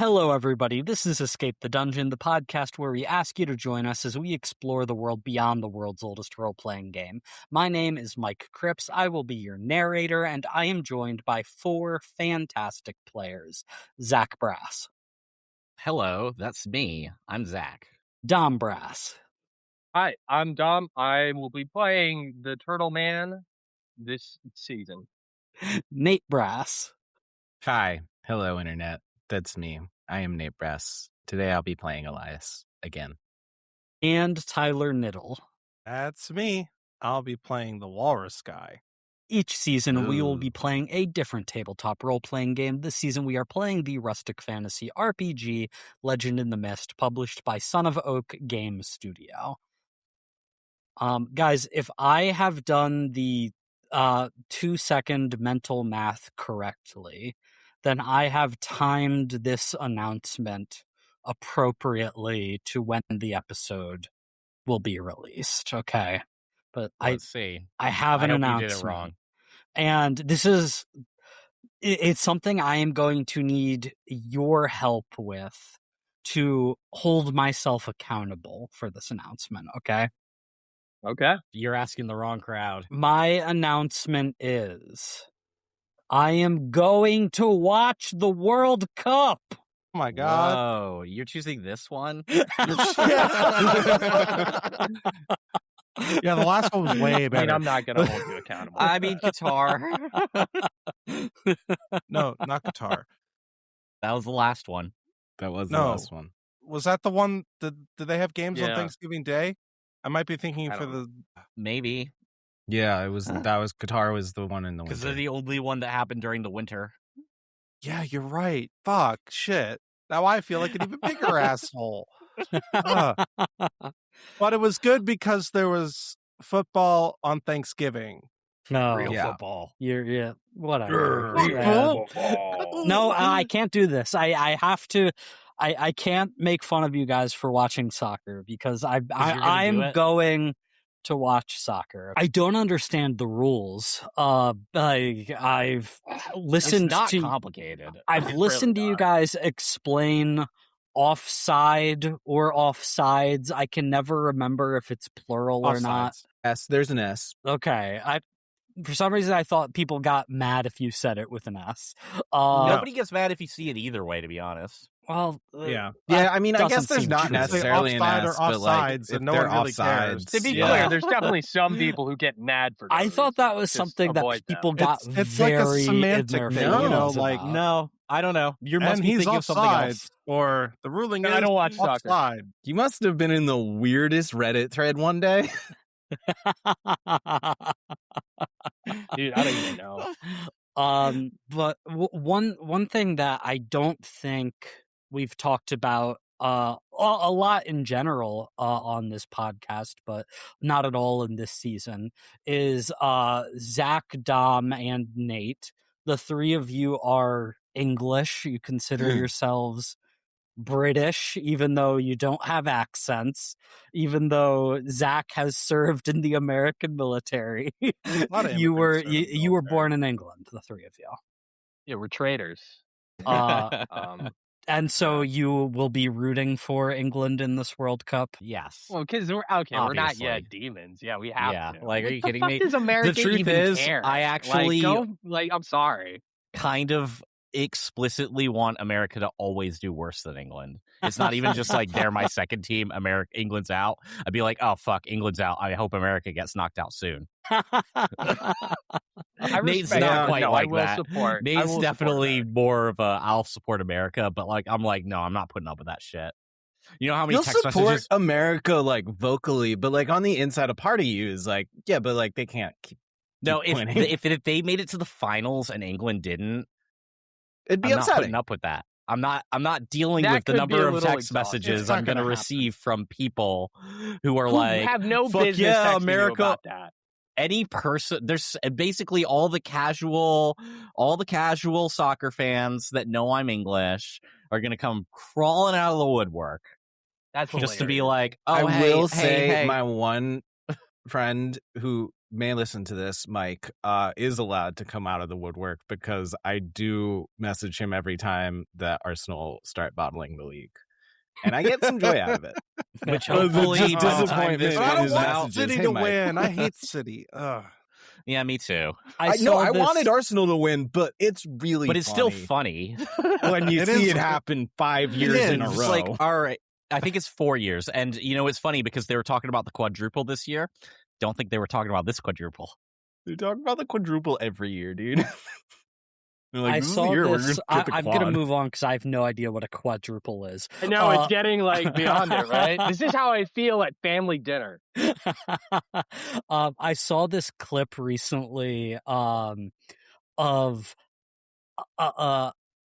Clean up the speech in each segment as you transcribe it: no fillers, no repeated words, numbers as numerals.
Hello, everybody. This is Escape the Dungeon, the podcast where we ask you to join us as we explore the world beyond the world's oldest role-playing game. My name is Mike Cripps. I will be your narrator, and I am joined by four fantastic players. Zach Brass. Hello, that's me. I'm Zach. Dom Brass. Hi, I'm Dom. I will be playing the Turtle Man this season. Nate Brass. Hi. Hello, Internet. That's me. I am Nate Brass. Today I'll be playing Elias again. And Tyler Niddle. That's me. I'll be playing the Walrus Guy. Each season, we will be playing a different tabletop role-playing game. This season, we are playing the rustic fantasy RPG Legend in the Mist, published by Son of Oak Game Studio. Guys, if I have done the 2-second mental math correctly, then I have timed this announcement appropriately to when the episode will be released. Okay. But Let's see. I have an announcement. You did it wrong. And this is, it's something I am going to need your help with to hold myself accountable for this announcement, okay? Okay. You're asking the wrong crowd. My announcement is I am going to watch the World Cup. Oh my God. Whoa, you're choosing this one? Yeah, the last one was way better. I mean, I'm not going to hold you accountable. I mean, guitar. No, not guitar. That was the last one. That was the No. last one. Was that the one? Did they have games on Yeah. Thanksgiving Day? I might be thinking I for don't the. Maybe. Yeah, it was. That was guitar. Was the one in the Because winter. they're the only one that happened during the winter. Yeah, you're right. Fuck. Shit. Now I feel like an even bigger asshole. But it was good because there was football on Thanksgiving. No, Real yeah. football. you're whatever. Grr. Yeah. No, I can't do this. I have to. I can't make fun of you guys for watching soccer because you're gonna do I'm it? going to watch soccer. I don't understand the rules. I've listened It's not to complicated. I've It's listened really to you not. guys explain offside or offsides. I can never remember if it's plural or not. Offsides. S. There's an S. Okay. For some reason I thought people got mad if you said it with an S. Nobody gets mad if you see it either way, to be honest. Well, Yeah. Yeah, I mean, I doesn't guess there's seem not true. necessarily an offside or S, but like, offsides, if and no they're one really cares. offsides, To be yeah. clear, there's definitely some people who get mad for I no thought that reason. was Just something that avoid them. people got It's like a very in semantic their thing, you know, feelings like, about. No, I don't know. You must And be he's thinking of something offside, else. or the ruling No, is I don't watch soccer. offside. You must have been in the weirdest Reddit thread one day. Dude, I don't even know. But one thing that I don't think we've talked about a lot in general on this podcast, but not at all in this season, is Zach, Dom, and Nate. The three of you are English. You consider yourselves British, even though you don't have accents, even though Zach has served in the American military. lot of you were immigrants served in the you were military. born in England, the three of you. Yeah, we're traitors. And so you will be rooting for England in this World Cup. Yes. Well, because we're not Obviously. yet demons. Yeah, we have Yeah, to. like, are you the kidding fuck me? Does America The truth even is, care? I actually- I'm sorry. Kind of explicitly want America to always do worse than England. It's not even just like they're my second team, England's out. I'd be like, oh fuck, England's out. I hope America gets knocked out soon. I Nate's respect not it. quite No, like I will that. support. I Nate's will definitely support more of a I'll support America, but like I'm like, no, I'm not putting up with that shit. You know how many You'll text support messages? America like vocally, but like on the inside of part of you is like, yeah, but like they can't keep No, winning. if they made it to the finals and England didn't, It'd be I'm not upsetting. putting up with that. I'm not dealing That with the could be number a of little text exhausting. messages It's not I'm going to gonna receive from people who are Who like, have no fuck business yeah, texting you America. about that. Any person, there's basically all the casual soccer fans that know I'm English are going to come crawling out of the woodwork That's just to be hilarious. like, oh, I hey, will hey, say hey. my one friend who may listen to this, Mike, is allowed to come out of the woodwork because I do message him every time that Arsenal start bottling the league. And I get some joy out of it. Which But hopefully just by the time disappointment this But I in don't comes his want out, messages. City Hey, to Mike. win. I hate City. Ugh. yeah, me too. I know saw I this- wanted Arsenal to win, but it's really But it's still funny. when you It see is- it happen 5 years in a is. row. It's like, all right, I think it's 4 years. And, it's funny because they were talking about the quadruple this year. Don't think they were talking about this quadruple. They're talking about the quadruple every year, dude. They're like, I this is saw the year we're this. gonna get the I'm going to quad. move on because I have no idea what a quadruple is. I know it's getting like beyond it, right? This is how I feel at family dinner. I saw this clip recently of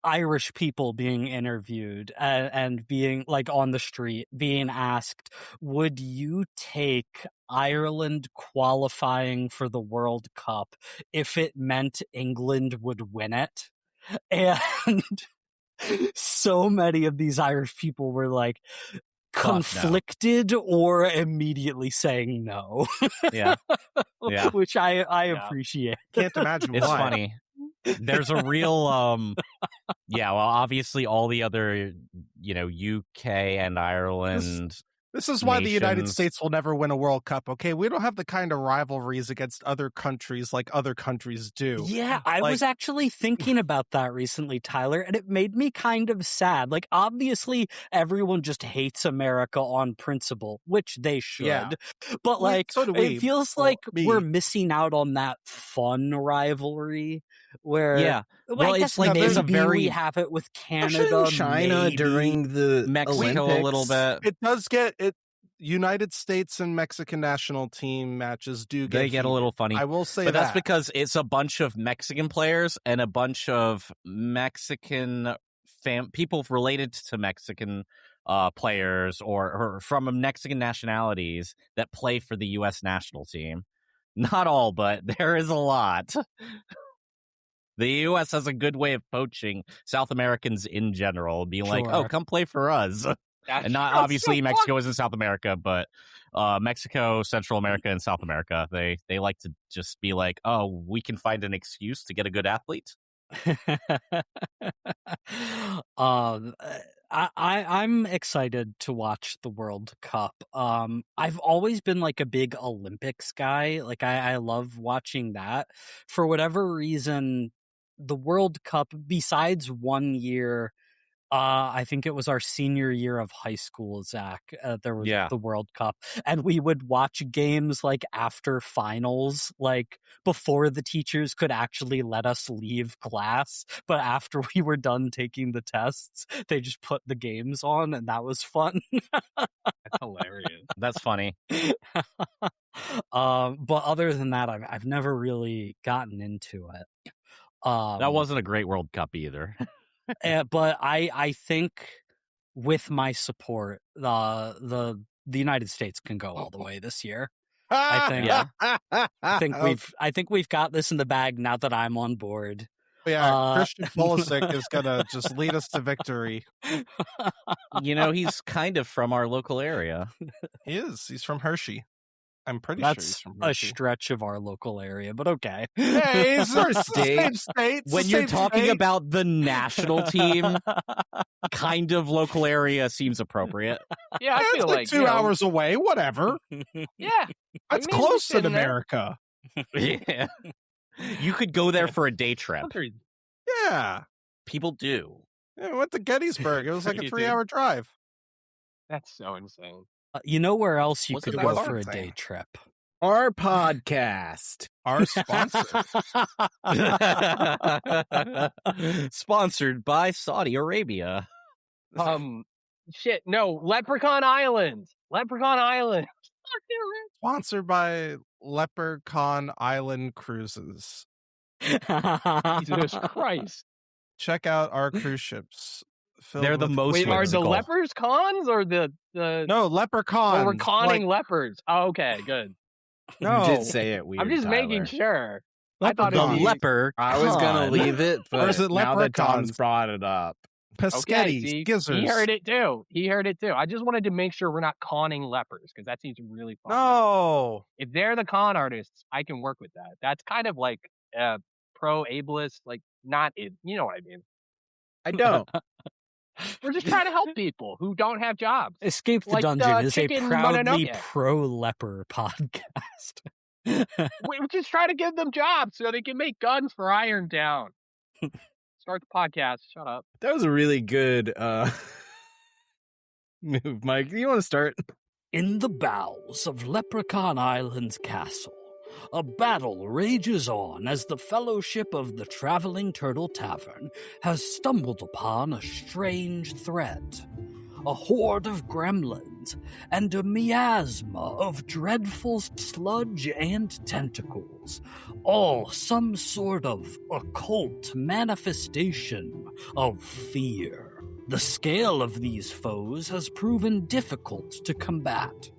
Irish people being interviewed and being like on the street being asked, would you take Ireland qualifying for the World Cup if it meant England would win it? And so many of these Irish people were like no. conflicted or immediately saying no. Yeah. Yeah. Which I Yeah. appreciate. Can't imagine It's why. funny. There's a real yeah, well, obviously all the other, UK and Ireland. This is why the United nations- States will never win a World Cup, okay? We don't have the kind of rivalries against other countries like other countries do. Yeah, I was actually thinking about that recently, Tyler, and it made me kind of sad. Like, obviously, everyone just hates America on principle, which they should. Yeah. But, like, so do we. it feels Well, like me. we're missing out on that fun rivalry where... Yeah. Well, I it's guess like maybe there's a very we have it with Actually, Canada, China maybe. during the Mexico Olympics, a little bit. It does get it. United States and Mexican national team matches do get They get a heated. little funny. I will say But that. that's because it's a bunch of Mexican players and a bunch of Mexican people related to Mexican players or from Mexican nationalities that play for the U.S. national team. Not all, but there is a lot. The U.S. has a good way of poaching South Americans in general, being like, Sure. oh, come play for us. And not That's obviously so Mexico isn't South America, but Mexico, Central America, and South America, they like to just be like, oh, we can find an excuse to get a good athlete. I'm excited to watch the World Cup. I've always been like a big Olympics guy. Like I love watching that. For whatever reason, the World Cup, besides 1 year, I think it was our senior year of high school, Zach. There was Yeah. the World Cup, and we would watch games like after finals, like before the teachers could actually let us leave class. But after we were done taking the tests, they just put the games on, and that was fun. That's hilarious. That's funny. But other than that, I've never really gotten into it. That wasn't a great World Cup either. But I think with my support, the United States can go all the way this year. I think. Yeah. I think we've got this in the bag now that I'm on board. Yeah, Christian Pulisic is gonna just lead us to victory. He's kind of from our local area. He is. He's from Hershey. I'm pretty sure he's That's from a Hershey. stretch of our local area, but okay. Hey, it's our state. When you're talking about the national team, kind of local area seems appropriate. Yeah, I it's feel like like 2 hours away. Whatever. Yeah, That's mean, close it's in in there. America. Yeah. You could go there for a day trip. Yeah. People do. Yeah, we went to Gettysburg. It was like a You 3-hour drive. That's so insane. You know where else you Wasn't could that go fun? for a day trip? Our podcast. Our sponsor. Sponsored by Saudi Arabia. Shit, no, Leprechaun Island. Leprechaun Island. Sponsored by Leprechaun Island Cruises. Jesus Christ. Check out our cruise ships. filled They're the with- most Wait, are the whimsical. lepers cons or the No, leprechaun. Oh, we're conning leopards. Oh, okay, good. No. You did say it weird. I'm just making sure. I thought The it was leper. I was gonna con. leave it, but is it now that Tom's leprechauns? brought it up, Pescettis, see, gizzards. he heard it too. I just wanted to make sure we're not conning lepers because that seems really fun. No. If they're the con artists, I can work with that. That's kind of like pro ableist, like not it. You know what I mean? I don't. We're just trying to help people who don't have jobs. Escape the Like Dungeon the is a Chicken proudly Mononoke. pro-leper podcast. We're just trying to give them jobs so they can make guns for Irontown. Start the podcast. Shut up. That was a really good move, Mike. You want to start? In the bowels of Leprechaun Island's castle, a battle rages on as the Fellowship of the Traveling Turtle Tavern has stumbled upon a strange threat. A horde of gremlins and a miasma of dreadful sludge and tentacles, all some sort of occult manifestation of fear. The scale of these foes has proven difficult to combat,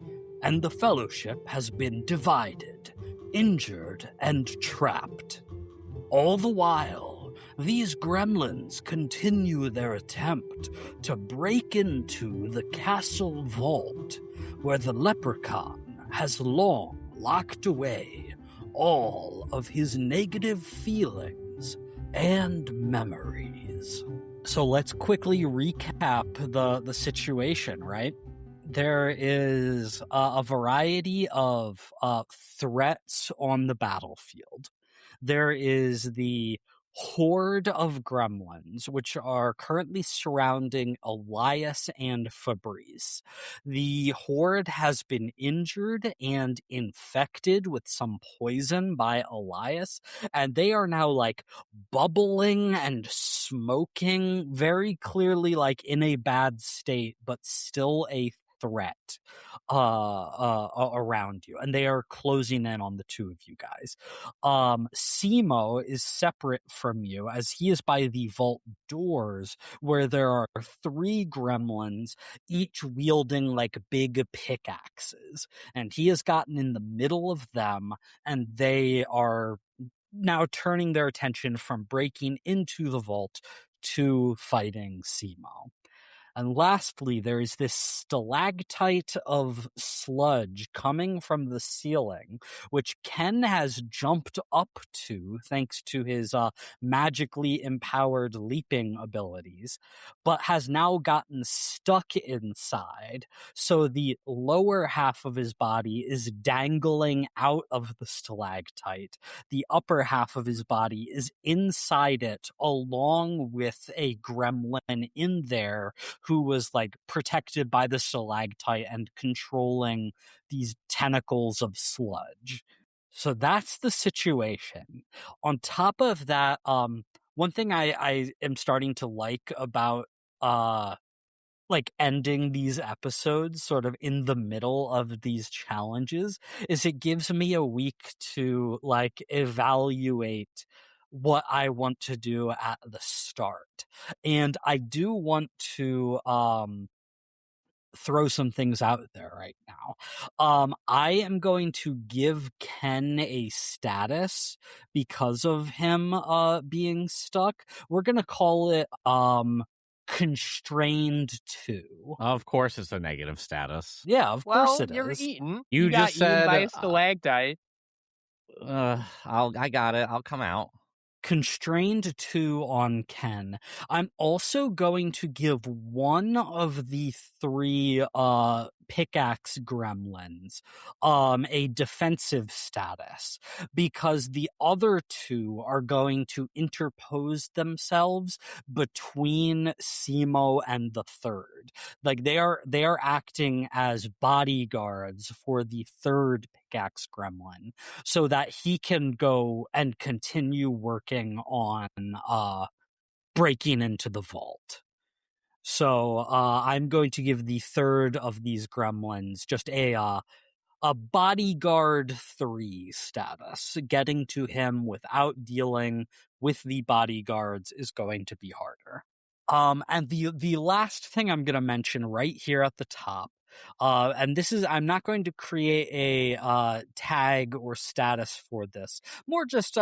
and the Fellowship has been divided, injured, and trapped. All the while, these gremlins continue their attempt to break into the castle vault, where the leprechaun has long locked away all of his negative feelings and memories. So let's quickly recap the situation, right? There is a variety of threats on the battlefield. There is the horde of gremlins, which are currently surrounding Elias and Fabrice. The horde has been injured and infected with some poison by Elias, and they are now like bubbling and smoking, very clearly like in a bad state, but still a threat around you, and they are closing in on the two of you guys. Simo is separate from you as he is by the vault doors, where there are 3 gremlins, each wielding like big pickaxes, and he has gotten in the middle of them, and they are now turning their attention from breaking into the vault to fighting Simo. And lastly, there is this stalactite of sludge coming from the ceiling, which Ken has jumped up to thanks to his magically empowered leaping abilities, but has now gotten stuck inside. So the lower half of his body is dangling out of the stalactite. The upper half of his body is inside it, along with a gremlin in there who was like protected by the stalactite and controlling these tentacles of sludge. So that's the situation. On top of that, one thing I am starting to like about like ending these episodes sort of in the middle of these challenges is it gives me a week to like evaluate what I want to do at the start. And I do want to throw some things out there right now. I am going to give Ken a status because of him being stuck. We're going to call it constrained 2. Of course, it's a negative status. Yeah, of course it you're is. eaten. You got just eaten said, by a stalactite. I got it. I'll come out. Constrained 2 on Ken. I'm also going to give one of the 3 pickaxe gremlins a defensive status, because the other 2 are going to interpose themselves between Simo and the 3rd. Like they are acting as bodyguards for the 3rd pickaxe gremlin, so that he can go and continue working on breaking into the vault. So I'm going to give the 3rd of these gremlins just a bodyguard 3 status. Getting to him without dealing with the bodyguards is going to be harder. And the last thing I'm going to mention right here at the top, and this is, I'm not going to create a tag or status for this, more just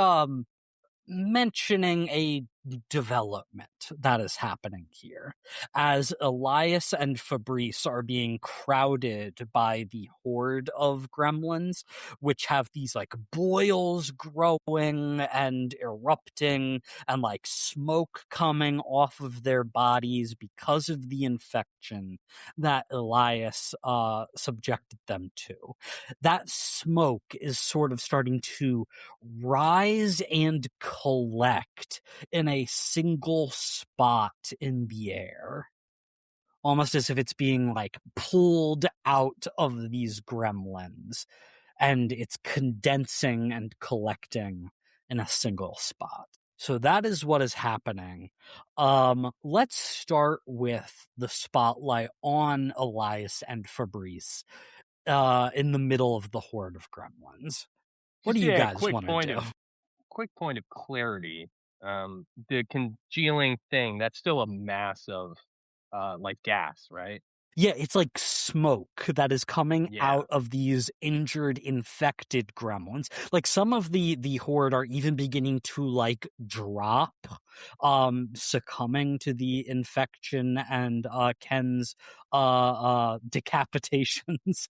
mentioning a development that is happening here. As Elias and Fabrice are being crowded by the horde of gremlins, which have these like boils growing and erupting and like smoke coming off of their bodies because of the infection that Elias subjected them to. That smoke is sort of starting to rise and collect in a single spot in the air, almost as if it's being like pulled out of these gremlins, and it's condensing and collecting in a single spot. So that is what is happening. Let's start with the spotlight on Elias and Fabrice in the middle of the horde of gremlins. What do you guys want to do? Quick point of clarity. The congealing thing, that's still a mass of like gas, right? Yeah, it's like smoke that is coming Yeah. out of these injured, infected gremlins. Like some of the horde are even beginning to like drop, succumbing to the infection and Ken's decapitations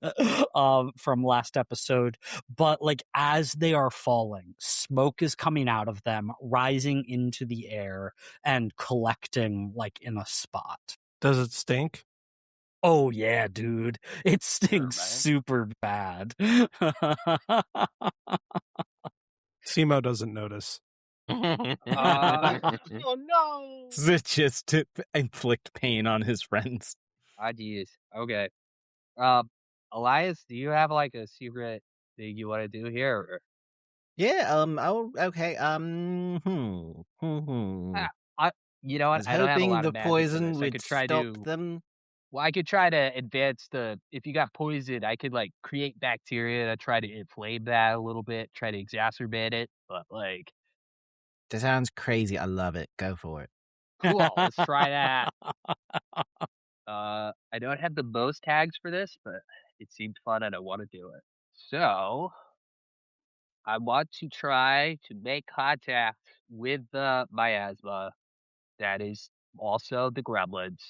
from last episode. But like as they are falling, smoke is coming out of them, rising into the air and collecting like in a spot. Does it stink? Oh yeah, dude. It stinks super bad. Simo doesn't notice. Oh no! Just to inflict pain on his friends. Jeez. Okay. Elias, do you have like a secret thing you want to do here? Or... Yeah, oh, okay, you know I what? was I don't have a hoping lot the of magic for poison this. I would could try stop to. them. Well, I could try to advance if you got poison, I could like create bacteria to try to inflame that a little bit, try to exacerbate it. But like, That sounds crazy. I love it. Go for it. cool. Let's try that. I don't have the most tags for this, but it seemed fun and I want to do it. So I want to try to make contact with the miasma that is also the gremlins.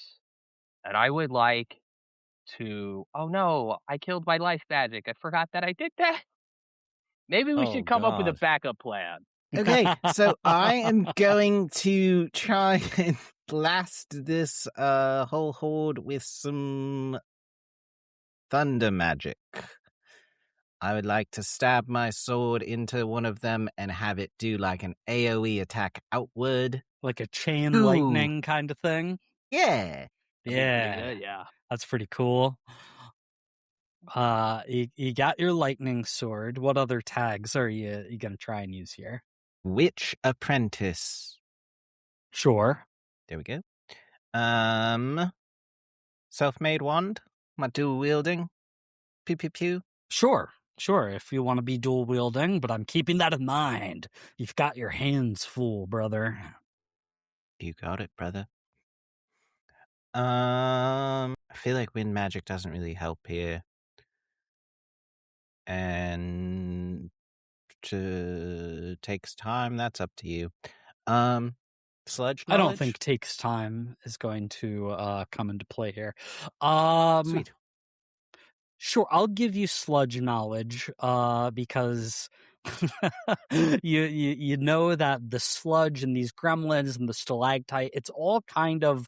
And I would like to... Oh no, I killed my life magic. I forgot that I did that. Maybe we should come up with a backup plan. Okay, so I am going to try and blast this whole horde with some thunder magic. I would like to stab my sword into one of them and have it do like an AoE attack outward. Like a chain lightning kind of thing? Yeah. Yeah. Yeah. That's pretty cool. You got your lightning sword. What other tags are you gonna try and use here? Witch Apprentice. Sure. There we go. Self-made wand. My dual wielding. Pew pew pew. Sure. If you want to be dual wielding, but I'm keeping that in mind. You've got your hands full, brother. You got it, brother. I feel like wind magic doesn't really help here. And takes time, that's up to you. Sludge knowledge? I don't think takes time is going to come into play here. Sweet. Sure, I'll give you sludge knowledge because you know that the sludge and these gremlins and the stalactite, it's all kind of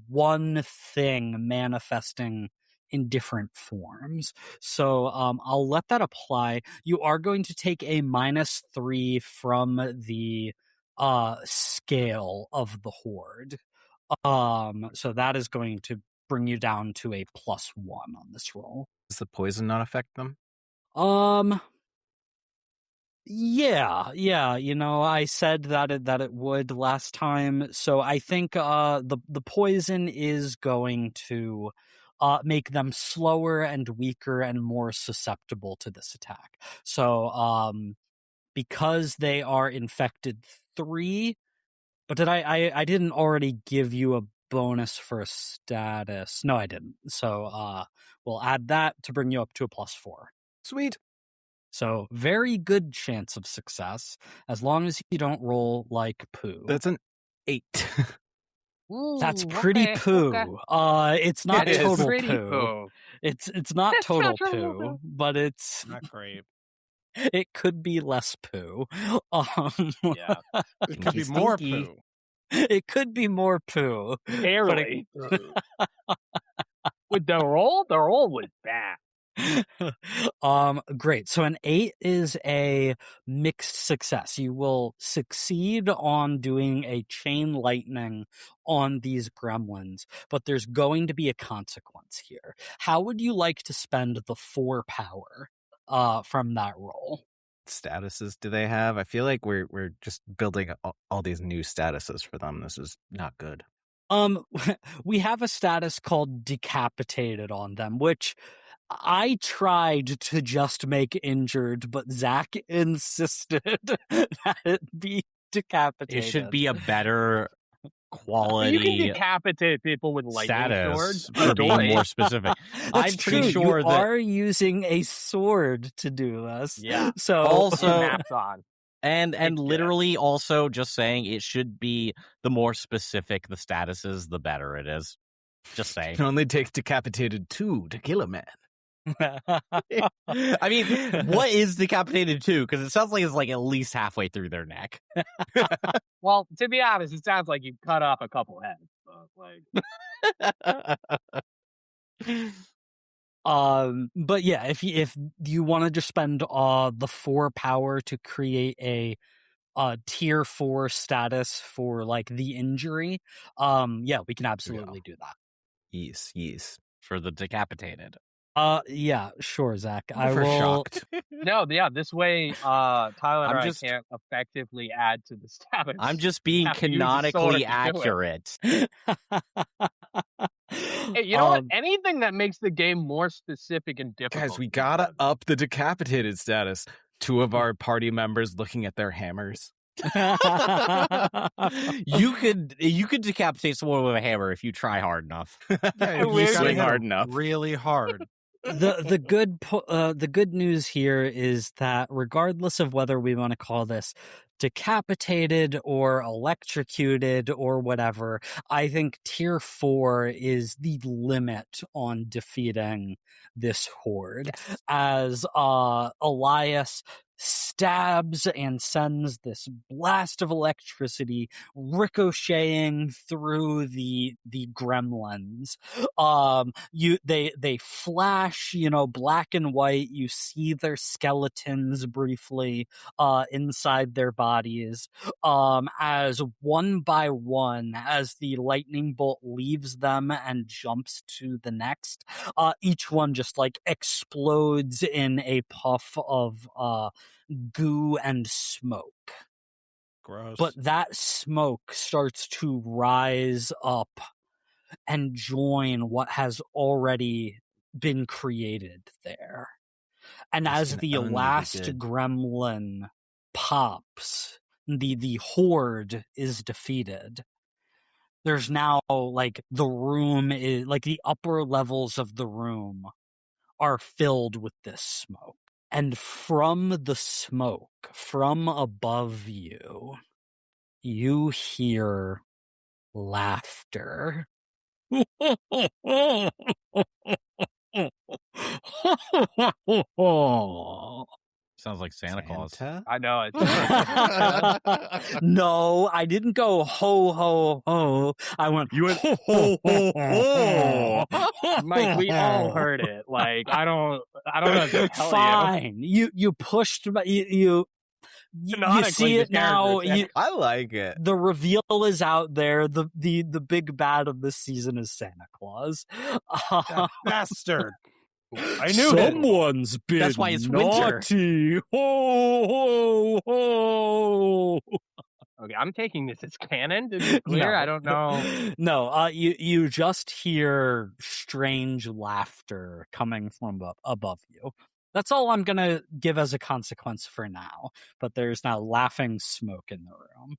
one thing manifesting in different forms. So I'll let that apply. You are going to take a -3 from the scale of the horde. So that is going to bring you down to a +1 on this roll. Does the poison not affect them? Yeah. You know, I said that it would last time, so I think the poison is going to make them slower and weaker and more susceptible to this attack. So because they are infected 3, but did I didn't already give you a bonus for status? No, I didn't. So we'll add that to bring you up to a +4. Sweet. So very good chance of success as long as you don't roll like poo. That's an 8. That's Ooh, pretty okay, poo. okay. It's not It is. total Pretty poo. It's not That's total not total poo, poo. but Not great. it could be less poo. Yeah, It could be Stinky, more stinky. poo. It could be more poo. barely. With the roll was bad. Great. So an 8 is a mixed success. You will succeed on doing a chain lightning on these gremlins, but there's going to be a consequence here. How would you like to spend the 4 power from that roll? Statuses do they have? I feel like we're just building all these new statuses for them. This is not good. We have a status called decapitated on them, which I tried to just make injured, but Zach insisted that it be decapitated. It should be a better You can quality decapitate people with lightning swords. status for being Joy. more specific. That's I'm true. pretty sure you that are using a sword to do this. Yeah. So Also- Maps on. and Yeah. literally also just saying it should be the more specific the status is, the better it is. Just saying. It only takes decapitated 2 to kill a man. I mean, what is decapitated too? Because it sounds like it's like at least halfway through their neck. Well, to be honest, it sounds like you cut off a couple heads. But, but yeah, if you want to just spend the 4 power to create a tier 4 status for like the injury, yeah, we can absolutely do that. Yes. For the decapitated. Yeah, sure, Zach. I will. shocked. no, yeah, this way Tyler and I'm I just- can't effectively add to the status. I'm just being Have to use a sword canonically to do it. accurate. Hey, you know what? Anything that makes the game more specific and difficult. Guys, we gotta up the decapitated status. 2 of our party members looking at their hammers. You could decapitate someone with a hammer if you try hard enough. Yeah, We're you gotta swing hit hard 'em enough. really hard. The good news here is that regardless of whether we want to call this decapitated or electrocuted or whatever, I think tier 4 is the limit on defeating this horde. Yes. As Elias stabs and sends this blast of electricity ricocheting through the gremlins. They flash, black and white. You see their skeletons briefly inside their bodies, as one by one, as the lightning bolt leaves them and jumps to the next, each one just like explodes in a puff of goo and smoke. Gross. But that smoke starts to rise up and join what has already been created there. And This as can the only be last good. gremlin pops, the horde is defeated. There's now like the room is like the upper levels of the room are filled with this smoke. And from the smoke, from above you, you hear laughter. Sounds like Santa Claus. Santa? I know it's No, I didn't go ho ho ho. I went You went ho ho ho ho. Mike, we all heard it. Like I don't know what to tell Fine. You pushed my you Canonically, see the it now. characters, I like it. The reveal is out there. The big bad of this season is Santa Claus. That bastard. I knew it. Someone's been That's why it's winter. naughty. Ho ho ho. Okay, I'm taking this as canon to be clear. No. I don't know. No, you just hear strange laughter coming from above you. That's all I'm gonna give as a consequence for now. But there's now laughing smoke in the room.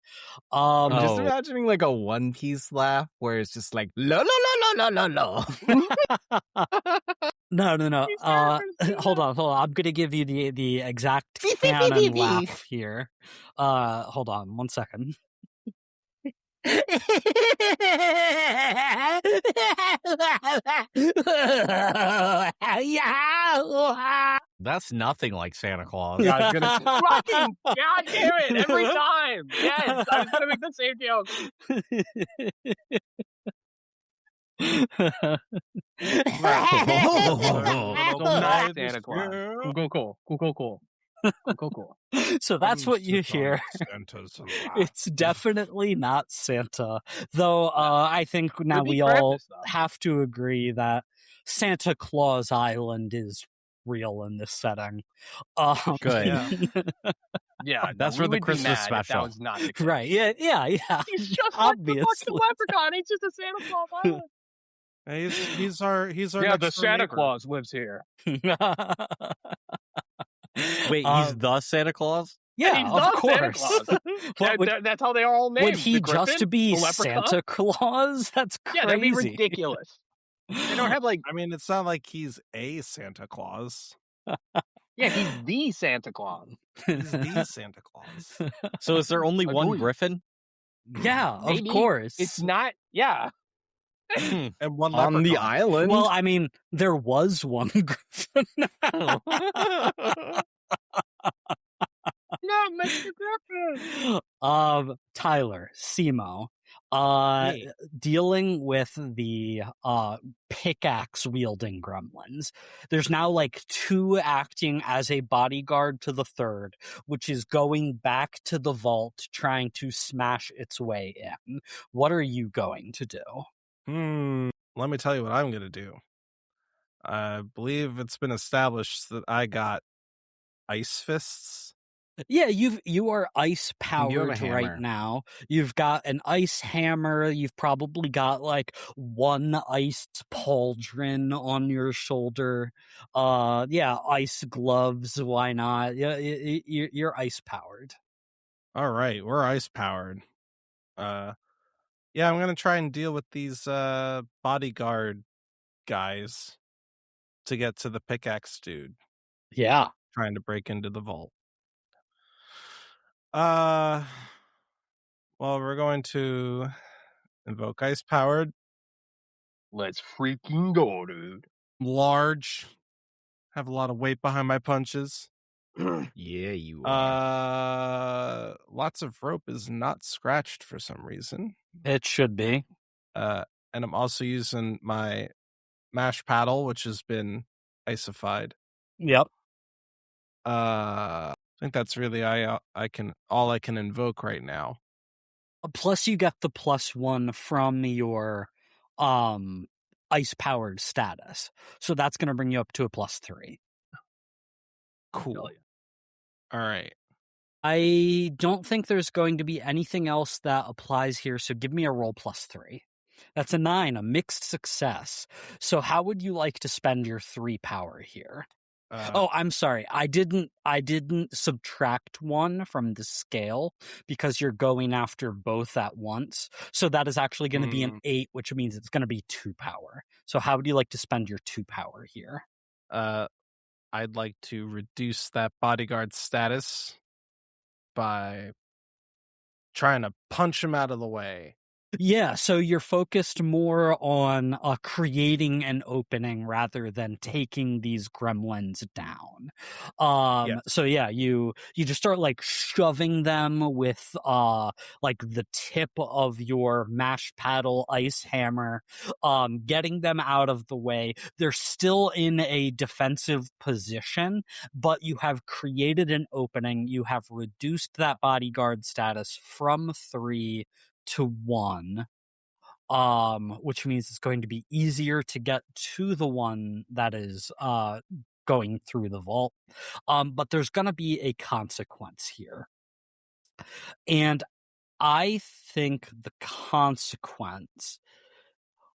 I'm just Oh. imagining like a One Piece laugh where it's just like lo lo lo lo lo lo lo. No. He's never seen Hold that. on. I'm gonna give you the exact Beep, beep, beep, canon beep, beep. laugh here. Hold on 1 second. That's nothing like Santa Claus. Yeah, I was gonna fucking god damn it every time. Yes, I was gonna make the same joke. So not Santa Claus. Cool. So that's what you hear. Santa's It's definitely not Santa. Though I think now be we all Krampus, though. have to agree that Santa Claus Island is real in this setting. Good. Yeah. Yeah, That's we for the would be Christmas mad if special. that was not the case. Right, yeah. He's just like the Obviously. fucking leprechaun. He's just a Santa Claus Island. He's our Yeah, the next door Santa neighbor. Claus lives here. Wait, he's the Santa Claus? Yeah, He's of the course. Santa Claus. That's how they are all named. Would he The just Griffin, to be the Leprechaun? Santa Claus? That's crazy. Yeah, that'd be ridiculous. They don't have like. I mean, it's not like he's a Santa Claus. Yeah, he's the Santa Claus. He's the Santa Claus. So is there only one Agreed. Griffin? Yeah, Maybe. of course. It's not. Yeah. And one On the leprechaun. island? Well, I mean, there was one Griffin. No, Mr. Griffin. Tyler, Simo, Hey. dealing with the pickaxe wielding gremlins. There's now like 2 acting as a bodyguard to the 3rd, which is going back to the vault trying to smash its way in. What are you going to do? Let me tell you what I'm going to do. I believe it's been established that I got ice fists. Yeah, you are ice You have a powered hammer. right now. You've got an ice hammer. You've probably got like 1 ice pauldron on your shoulder. Yeah, ice gloves. Why not? Yeah, you're ice powered. All right, we're ice powered. Yeah, I'm going to try and deal with these bodyguard guys to get to the pickaxe dude Yeah. trying to break into the vault. Well, we're going to invoke ice powered, Let's freaking go, dude. large, have a lot of weight behind my punches. Yeah, you are. Lots of rope is not scratched for some reason. It should be. And I'm also using my mash paddle, which has been icified. Yep. I think that's really all I can invoke right now. Plus, you get the +1 from your ice powered status, so that's going to bring you up to a +3. Cool. All right. I don't think there's going to be anything else that applies here, so give me a roll +3. That's a 9, a mixed success. So how would you like to spend your 3 power here? I'm sorry. I didn't subtract 1 from the scale because you're going after both at once. So that is actually going to be an 8, which means it's going to be 2 power. So how would you like to spend your 2 power here? I'd like to reduce that bodyguard status by trying to punch him out of the way. Yeah, so you're focused more on creating an opening rather than taking these gremlins down. Yes. So yeah, you just start like shoving them with like the tip of your mash paddle ice hammer, getting them out of the way. They're still in a defensive position, but you have created an opening. You have reduced that bodyguard status from 3 to 1, which means it's going to be easier to get to the one that is going through the vault. But there's going to be a consequence here. And I think the consequence,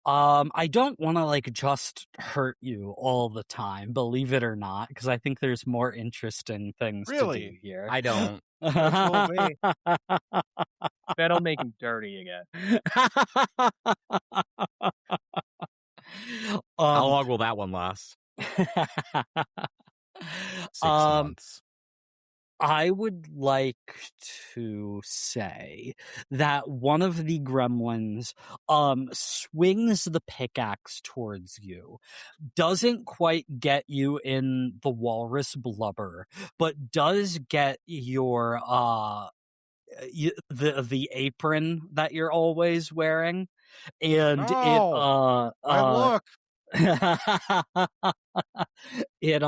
I don't want to like just hurt you all the time, believe it or not, because I think there's more interesting things to do Really? here. I don't. That'll make him dirty again. How long will that one last? 6 months. I would like to say that one of the gremlins swings the pickaxe towards you, doesn't quite get you in the walrus blubber, but does get your the apron that you're always wearing, and it No, my look. it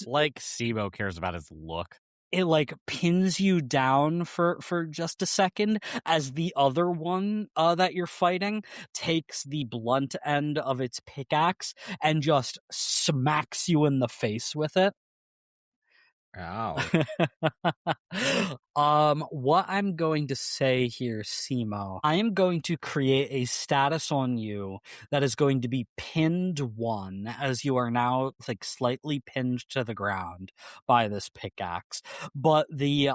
Like Sebo cares about his look. it like pins you down for just a second as the other one that you're fighting takes the blunt end of its pickaxe and just smacks you in the face with it. Ow. What I'm going to say here, Simo, I am going to create a status on you that is going to be pinned 1, as you are now like slightly pinned to the ground by this pickaxe. But the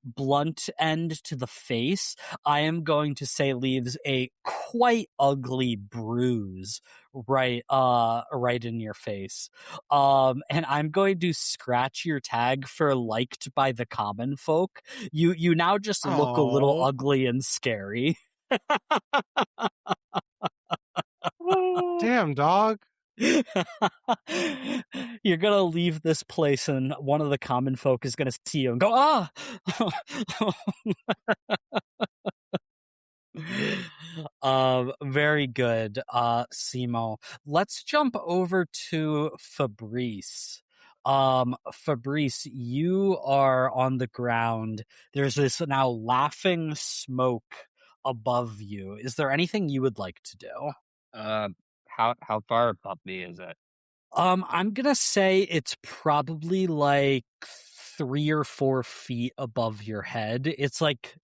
blunt end to the face, I am going to say leaves a quite ugly bruise right in your face. And I'm going to scratch your tag for liked by the common folk. You now just look a little Oh, ugly and scary. damn, dog. You're gonna leave this place and one of the common folk is gonna see you and go, ah. Very good, Simo. Let's jump over to Fabrice. Fabrice, you are on the ground. There's this now laughing smoke above you. Is there anything you would like to do? How far above me is it? I'm gonna say it's probably like 3 or 4 feet above your head. It's like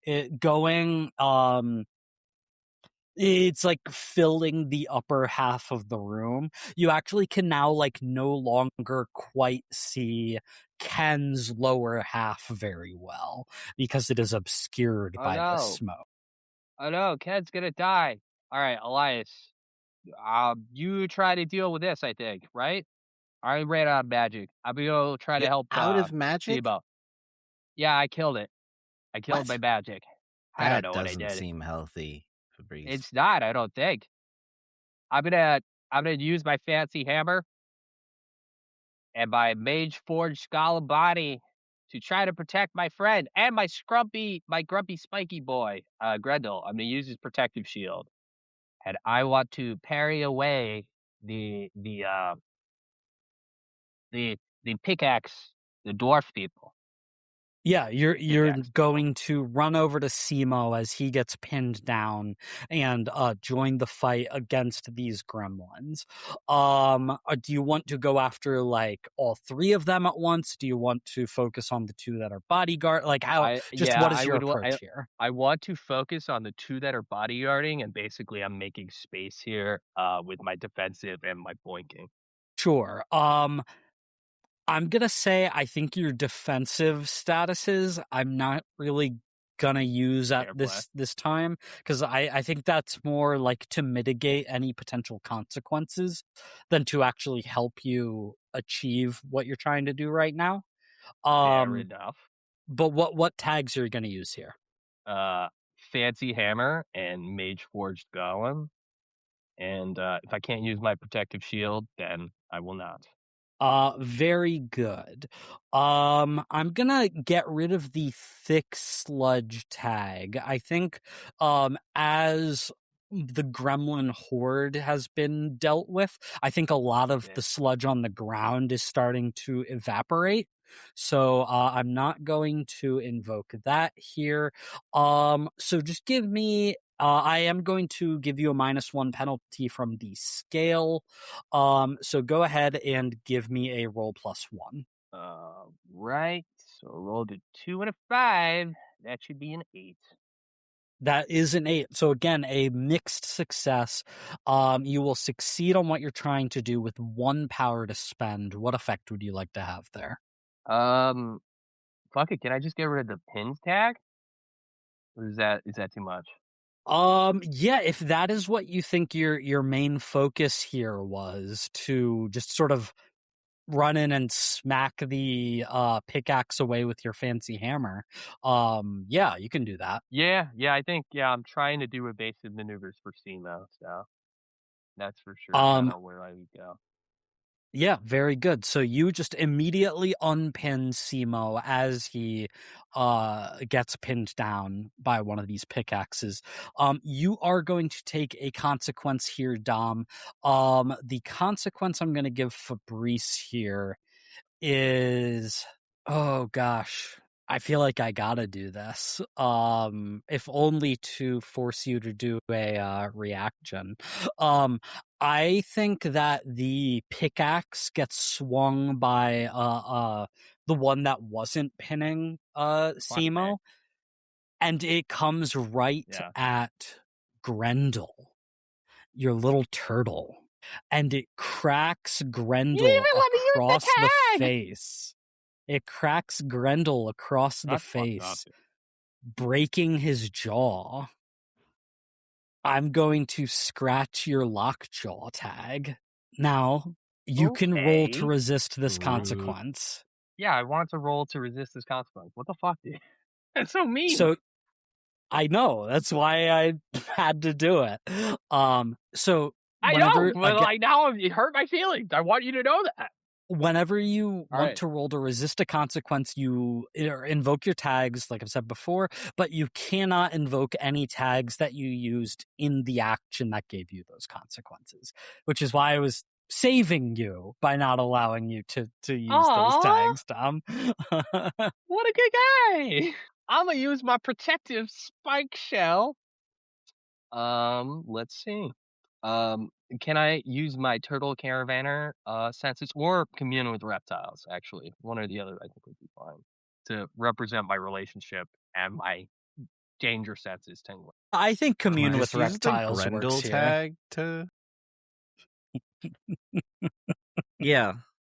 it's like filling the upper half of the room. You actually can now like no longer quite see Ken's lower half very well because it is obscured Oh by this no! smoke. Oh no! Ken's gonna die. All right, Elias. You try to deal with this. I think, right? I ran out of magic. I'm gonna go try to You're help out of magic? Sibo. Yeah, I killed it. I killed my What? magic. I don't That know what I doesn't did. seem healthy, Fabrice. It's not. I don't think. I'm gonna I'm gonna use my fancy hammer and my mage forged golem body to try to protect my friend and my grumpy spiky boy, Grendel. I'm gonna use his protective shield, and I want to parry away the the uh the the pickaxe, the dwarf people. Yeah, you're Pickaxe people. going to run over to Simo as he gets pinned down and join the fight against these gremlins. Do you want to go after like all 3 of them at once? Do you want to focus on the 2 that are bodyguard? Like how I just yeah, what is I your would. approach here? I want to focus on the 2 that are bodyguarding, and basically I'm making space here with my defensive and my boinking. Sure. I'm gonna say I think your defensive statuses I'm not really gonna use at Fair play. this time because I think that's more like to mitigate any potential consequences than to actually help you achieve what you're trying to do right now. Fair Um, enough. but what tags are you gonna use here? Uh, fancy hammer and mage forged golem. And if I can't use my protective shield, then I will not. Very good. I'm gonna get rid of the thick sludge tag. I think, as the gremlin horde has been dealt with, I think a lot of Yeah. the sludge on the ground is starting to evaporate. So, I'm not going to invoke that here. So just give me, I am going to give you a -1 penalty from the scale. So go ahead and give me a roll +1. Right. So I rolled a 2 and a 5. That should be an 8. That is an 8. So again, a mixed success. You will succeed on what you're trying to do with 1 power to spend. What effect would you like to have there? Um, fuck it. Can I just get rid of the pins tag? Or is that too much? Yeah, if that is what you think your main focus here was, to just sort of run in and smack the pickaxe away with your fancy hammer, yeah, you can do that. Yeah, I think I'm trying to do evasive maneuvers for Simo, so that's for sure kind of where I would go. Yeah, very good. So you just immediately unpin Simo as he gets pinned down by one of these pickaxes. You are going to take a consequence here, Dom. The consequence I'm going to give Fabrice here is, oh gosh, I feel like I gotta do this. If only to force you to do a reaction. I think that the pickaxe gets swung by the one that wasn't pinning Simo, and it comes right at Grendel, your little turtle, and it cracks Grendel across the face. It cracks Grendel across the face, breaking his jaw. I'm going to scratch your lockjaw tag. Now, you can roll to resist this consequence. Yeah, I want to roll to resist this consequence. What the fuck, dude? That's so mean. So, I know. That's why I had to do it. So, I know, but now it hurt my feelings. I want you to know that. Whenever you want to roll to resist a consequence, you invoke your tags, like I've said before, but you cannot invoke any tags that you used in the action that gave you those consequences, which is why I was saving you by not allowing you to use those tags, Tom. What a good guy. I'm going to use my protective spike shell. Let's see. Can I use my turtle caravaner senses or commune with reptiles? Actually, one or the other, I think would be fine to represent my relationship and my danger senses tingling. I think commune with reptiles Grendel works tag here. Yeah,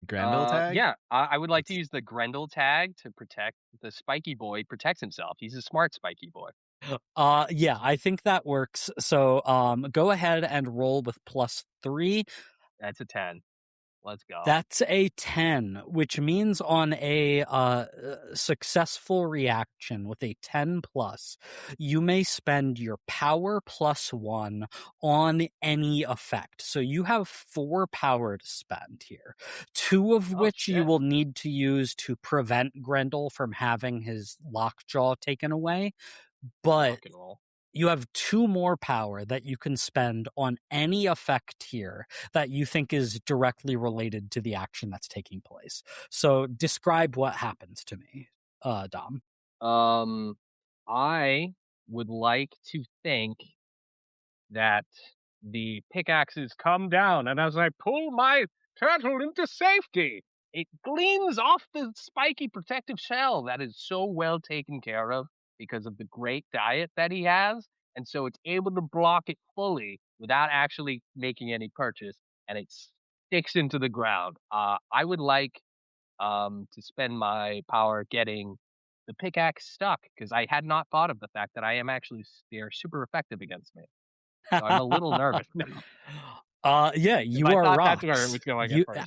Grendel tag. Yeah, I would like to use the Grendel tag to protect the spiky boy. Protects himself. He's a smart spiky boy. Yeah, I think that works. So go ahead and roll with +3. That's a 10. Let's go. That's a 10, which means on a successful reaction with a 10 plus, you may spend your power +1 on any effect. So you have 4 power to spend here, 2 of which you will need to use to prevent Grendel from having his lockjaw taken away. But you have 2 more power that you can spend on any effect here that you think is directly related to the action that's taking place. So describe what happens to me, Dom. I would like to think that the pickaxes come down, and as I pull my turtle into safety, it gleams off the spiky protective shell that is so well taken care of because of the great diet that he has, and so it's able to block it fully without actually making any purchase, and it sticks into the ground. I would like to spend my power getting the pickaxe stuck because I had not thought of the fact that they're super effective against me. So I'm a little nervous now. Yeah, you are rocks.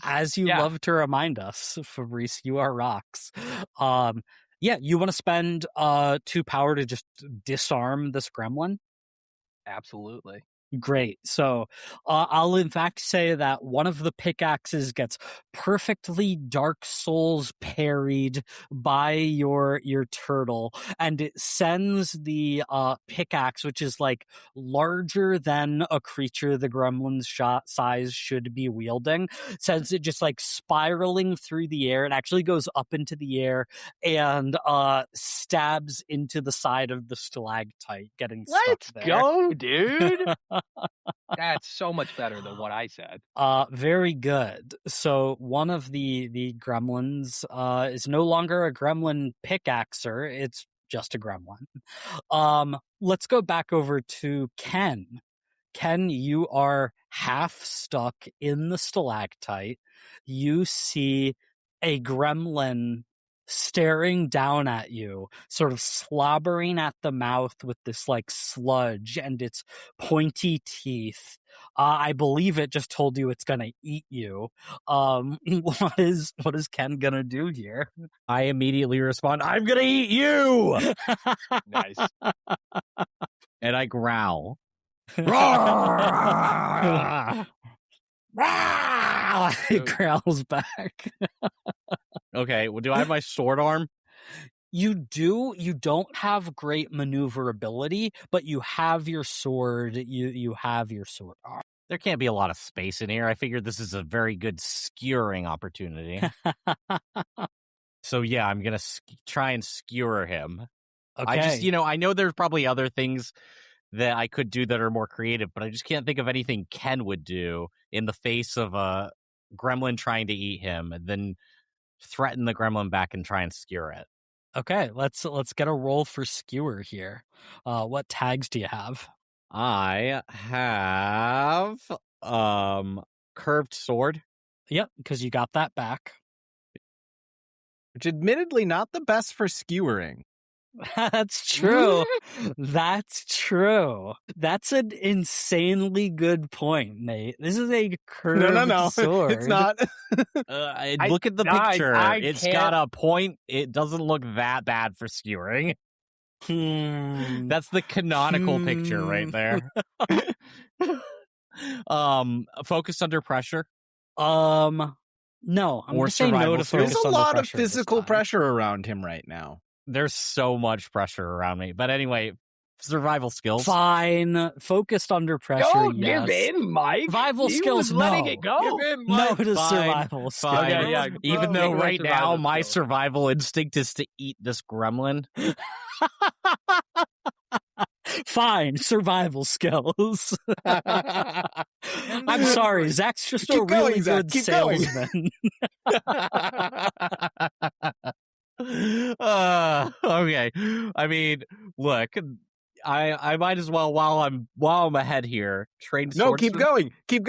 As you Yeah. love to remind us, Fabrice, you are rocks. Yeah, you want to spend 2 power to just disarm this gremlin? Absolutely. Great. So I'll in fact say that one of the pickaxes gets perfectly Dark Souls parried by your turtle, and it sends the pickaxe, which is like larger than a creature the gremlin's size should be wielding, sends it just like spiraling through the air. It actually goes up into the air and stabs into the side of the stalactite, getting stuck there. Let's go, dude. That's so much better than what I said. Very good. So one of the gremlins is no longer a gremlin pickaxer, it's just a gremlin. Let's go back over to Ken. Ken, you are half stuck in the stalactite. You see a gremlin staring down at you, sort of slobbering at the mouth with this like sludge and its pointy teeth. I believe it just told you it's gonna eat you. What is Ken gonna do here? I immediately respond, I'm gonna eat you! Nice. And I growl. It growls back. Okay, well, do I have my sword arm? You do. You don't have great maneuverability, but you have your sword. You have your sword arm. There can't be a lot of space in here. I figured this is a very good skewering opportunity. So yeah, I'm gonna try and skewer him. Okay. I just, I know there's probably other things that I could do that are more creative, but I just can't think of anything Ken would do in the face of a gremlin trying to eat him, and then threaten the gremlin back and try and skewer it. Okay, let's get a roll for skewer here. What tags do you have? I have curved sword. Yep, because you got that back. Which admittedly not the best for skewering. That's true. That's true. That's an insanely good point, Nate. This is a curved sword. It's not. Look at the picture. It's got a point. It doesn't look that bad for skewering. That's the canonical picture right there. Focus under pressure. No, I'm going to say no to focus under pressure. There's a lot of physical pressure around him right now. There's so much pressure around me. But anyway, survival skills. Fine. Focused under pressure, Don't yes. give in, Mike. Survival skills, no. Letting it go. Give in, Mike. No to survival skills. Okay, yeah. Even though right now my survival instinct is to eat this gremlin. Fine, survival skills. I'm sorry, Zach's just a really good salesman. Okay. I mean, look, I might as well while I'm ahead here train. No, keep going. He's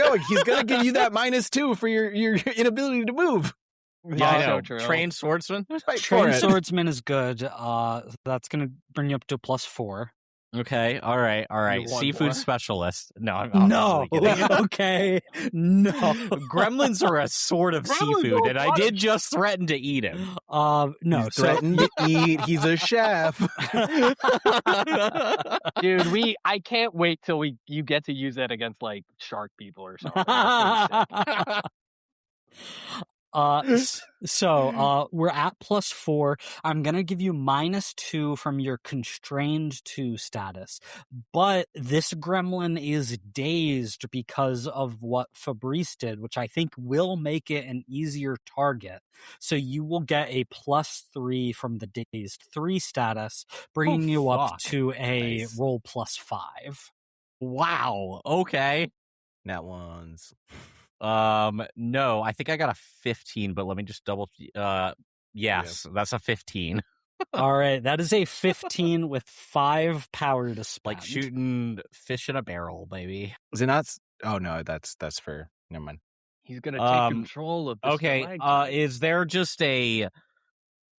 gonna give you that -2 for your inability to move. Yeah, I know. Trained swordsman. Trained swordsman is good. That's gonna bring you up to +4. Okay, all right. Seafood specialist. No, no. Okay, no. Gremlins are a sort of seafood, and I did just threaten to eat him. No, threatened to eat. He's a chef, dude. I can't wait till you get to use that against like shark people or something. So we're at +4. I'm gonna give you -2 from your constrained 2 status, but this gremlin is dazed because of what Fabrice did, which I think will make it an easier target. So you will get a +3 from the dazed 3 status, bringing you up to a roll +5. Wow. Okay. Nat ones. No, I think I got a 15, but let me just double. Yes, that's a 15. All right, that is a 15 with 5 power to spend. Like shooting fish in a barrel, baby. Is it not? Oh no, that's for. Never mind. He's gonna take control of this. Okay, is there just a?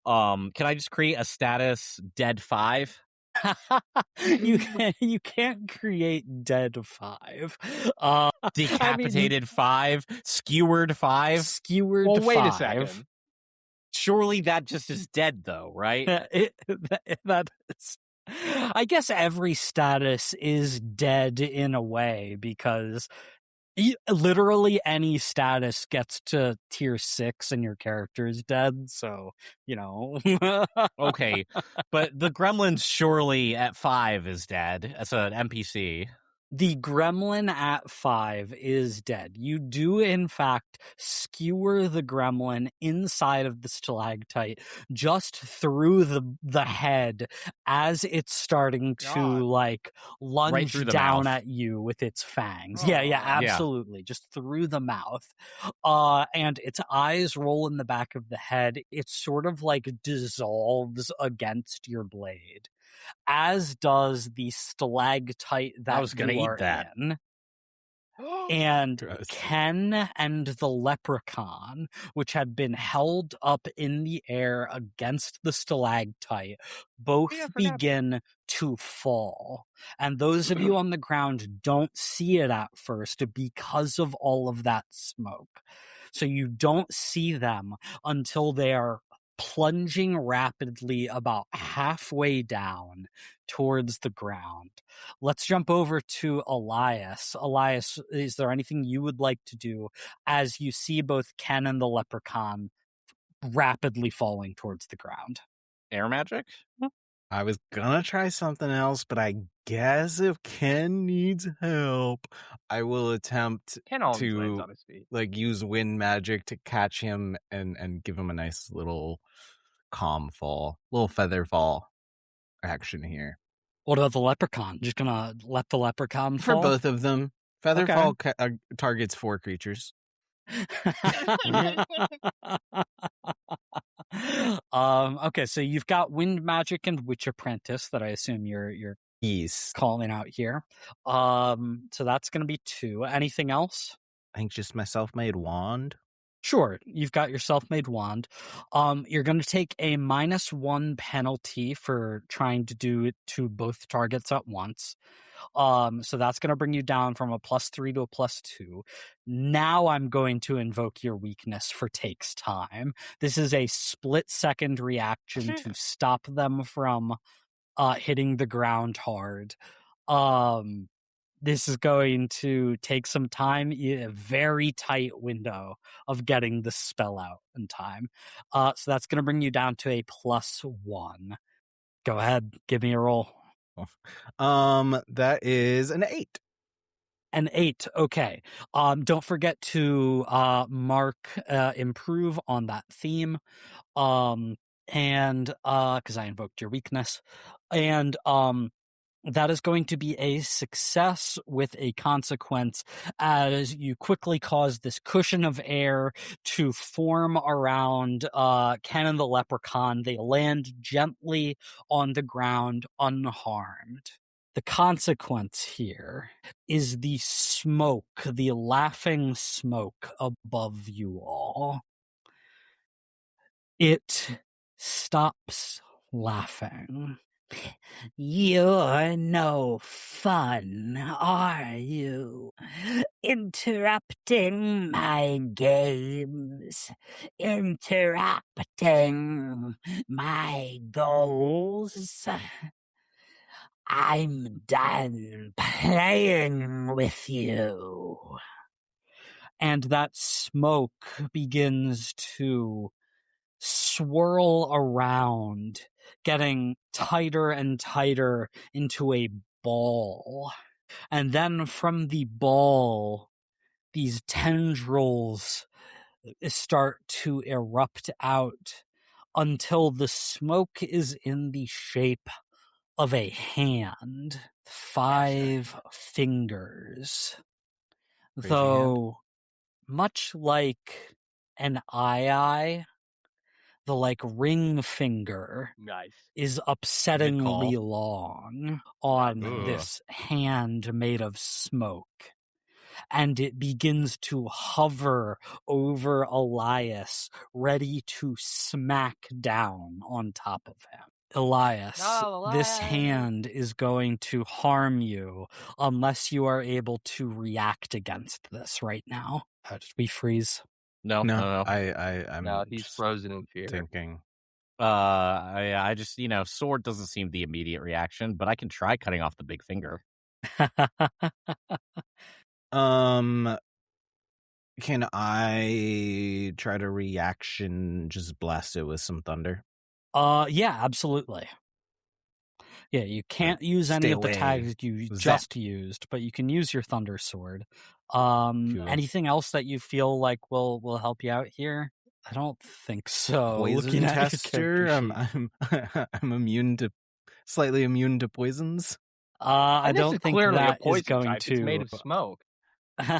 Can I just create a status dead 5? You can't create dead 5. Decapitated 5, skewered 5. Skewered 5. Wait a second. Surely that just is dead, though, right? That is. I guess every status is dead in a way because literally any status gets to tier 6 and your character is dead, so Okay, but the gremlin surely at 5 is dead as an NPC. The gremlin at 5 is dead. You do, in fact, skewer the gremlin inside of the stalactite, just through the head as it's starting to lunge right down mouth. at you with its fangs. Yeah, absolutely. Just through the mouth. And its eyes roll in the back of the head. It sort of dissolves against your blade, as does the stalactite that I was gonna you eat are that. in. And Gross. Ken and the Leprechaun, which had been held up in the air against the stalactite, both Yeah, I forgot. begin to fall. And those of you on the ground don't see it at first because of all of that smoke. So you don't see them until they are plunging rapidly about halfway down towards the ground. Let's jump over to Elias. Elias, is there anything you would like to do as you see both Ken and the Leprechaun rapidly falling towards the ground? Air magic? I was gonna try something else, but I guess if Ken needs help, I will attempt Ken always lands to on his feet. use wind magic to catch him and give him a nice little calm fall, little feather fall action here What about the Leprechaun? Just gonna let the Leprechaun for fall? both of them. Feather Okay. fall targets 4 creatures. Okay, so you've got wind magic and witch apprentice that I assume you're Yes. calling out here. So that's gonna be 2. Anything else? I think just my self-made wand. Sure, you've got your self-made wand. You're going to take a -1 penalty for trying to do it to both targets at once. So that's going to bring you down from a +3 to a +2. Now I'm going to invoke your weakness for takes time. This is a split-second reaction to stop them from hitting the ground hard. This is going to take some time, a very tight window of getting the spell out in time. So that's going to bring you down to a +1. Go ahead, give me a roll. That is an 8. An 8, okay. Don't forget to mark improve on that theme. And because I invoked your weakness. And that is going to be a success with a consequence as you quickly cause this cushion of air to form around Ken and the Leprechaun. They land gently on the ground unharmed. The consequence here is the smoke, the laughing smoke above you all. It stops laughing. You're no fun, are you? Interrupting my games, interrupting my goals. I'm done playing with you. And that smoke begins to swirl around, getting tighter and tighter into a ball. And then from the ball, these tendrils start to erupt out until the smoke is in the shape of a hand. 5 fingers. Crazy Though, much like an eye, the ring finger Nice. is call. upsettingly long on Ugh. this hand made of smoke. And it begins to hover over Elias, ready to smack down on top of him. Elias, No, this Elias. hand is going to harm you unless you are able to react against this right now. Did we freeze? No. I'm No, he's just frozen in fear. thinking. I just, sword doesn't seem the immediate reaction, but I can try cutting off the big finger. Can I try to reaction just blast it with some thunder? Yeah, absolutely. Yeah, you can't use any stay of the away. tags you Zap. just used, but you can use your thunder sword. Anything else that you feel like will help you out here? I don't think so. Poison Looking at your tester. character sheet. I'm slightly immune to poisons. I This don't is think clearly a that is poison going type. to. It's made of smoke. Yeah,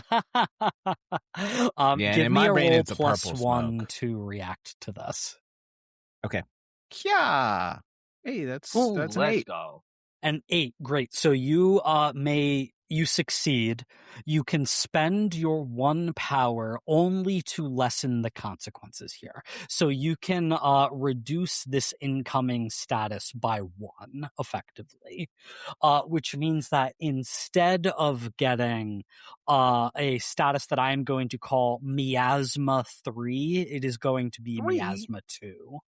and Give in me my a brain roll it's a plus purple 1 smoke. to react to this. Okay. Yeah. Hey, that's Ooh, an let's 8. go. An 8, great. So you may you succeed, you can spend your 1 power only to lessen the consequences here. So you can reduce this incoming status by 1, effectively. Which means that instead of getting a status that I am going to call Miasma 3, it is going to be 3? Miasma 2,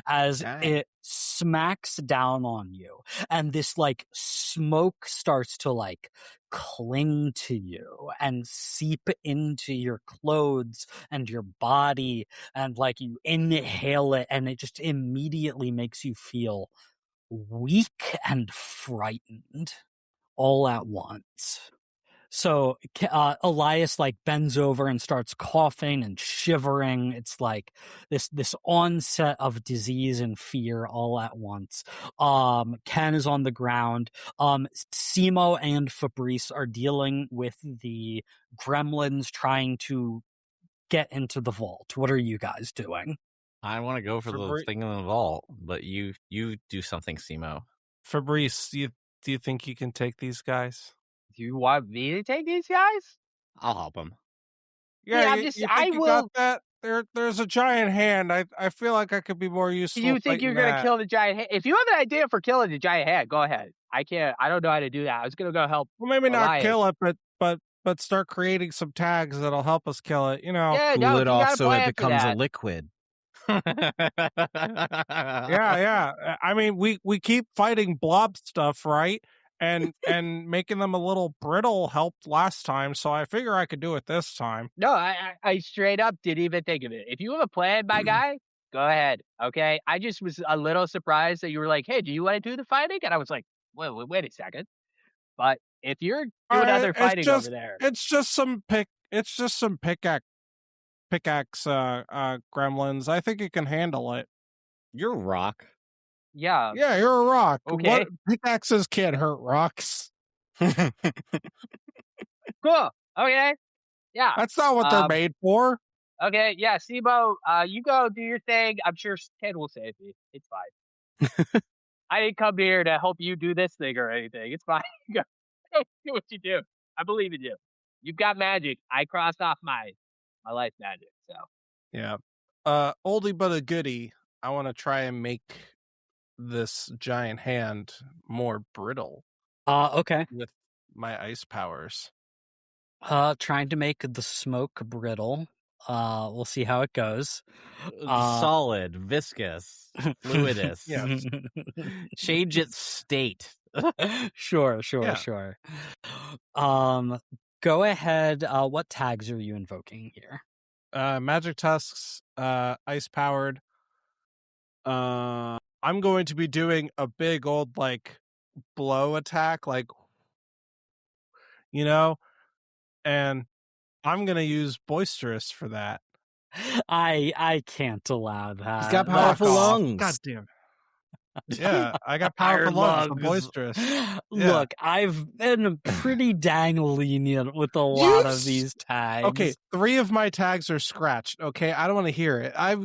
as Dang. it smacks down on you, and this like smoke starts to like cling to you and seep into your clothes and your body, and like you inhale it and it just immediately makes you feel weak and frightened all at once. So Elias like bends over and starts coughing and shivering. It's like this onset of disease and fear all at once. Ken is on the ground. Simo and Fabrice are dealing with the gremlins trying to get into the vault. What are you guys doing? I want to go for the thing in the vault, but you do something, Simo. Fabrice, do you think you can take these guys? Do you want me to take these guys? I'll help him. Yeah, you think I you will. got that? There's a giant hand. I feel like I could be more useful. Do you think you're fighting gonna that. kill the giant hand? If you have an idea for killing the giant hand, go ahead. I can't. I don't know how to do that. I was gonna go help. Well, maybe not Elias. kill it, but start creating some tags that'll help us kill it. You know. Yeah, Cool no, it you off got a so plan it for becomes a that. liquid. Yeah. I mean, we keep fighting blob stuff, right? And making them a little brittle helped last time, so I figure I could do it this time. No, I straight up didn't even think of it. If you have a plan, my guy, go ahead. Okay. I just was a little surprised that you were like, "Hey, do you want to do the fighting?" And I was like, "Wait a second." But if you're doing other fighting over there, it's just some pickaxe gremlins. I think you can handle it. You're a rock. yeah, Yeah, you're a rock. Okay. What pickaxes can't hurt rocks. cool. Okay, yeah. That's not what they're made for. Okay, yeah, Sibo, you go do your thing. I'm sure Ken will save me. It's fine. I didn't come here to help you do this thing or anything. It's fine. Go do what you do. I believe in you. You've got magic. I crossed off my life magic. So Yeah. Oldie but a goodie. I want to try and make this giant hand more brittle Okay. with my ice powers. Trying to make the smoke brittle. We'll see how it goes. Solid, viscous, fluidous. Yes. Change its state. Sure. Yeah. Go ahead. What tags are you invoking here? Magic tusks, ice powered. I'm going to be doing a big old like blow attack, like and I'm gonna use boisterous for that. I can't allow that. He's got powerful lungs. God damn. Yeah, I got powerful Iron lungs. I'm lungs. boisterous. Look, I've been pretty dang lenient with a lot of these tags. Okay, 3 of my tags are scratched. Okay, I don't want to hear it. I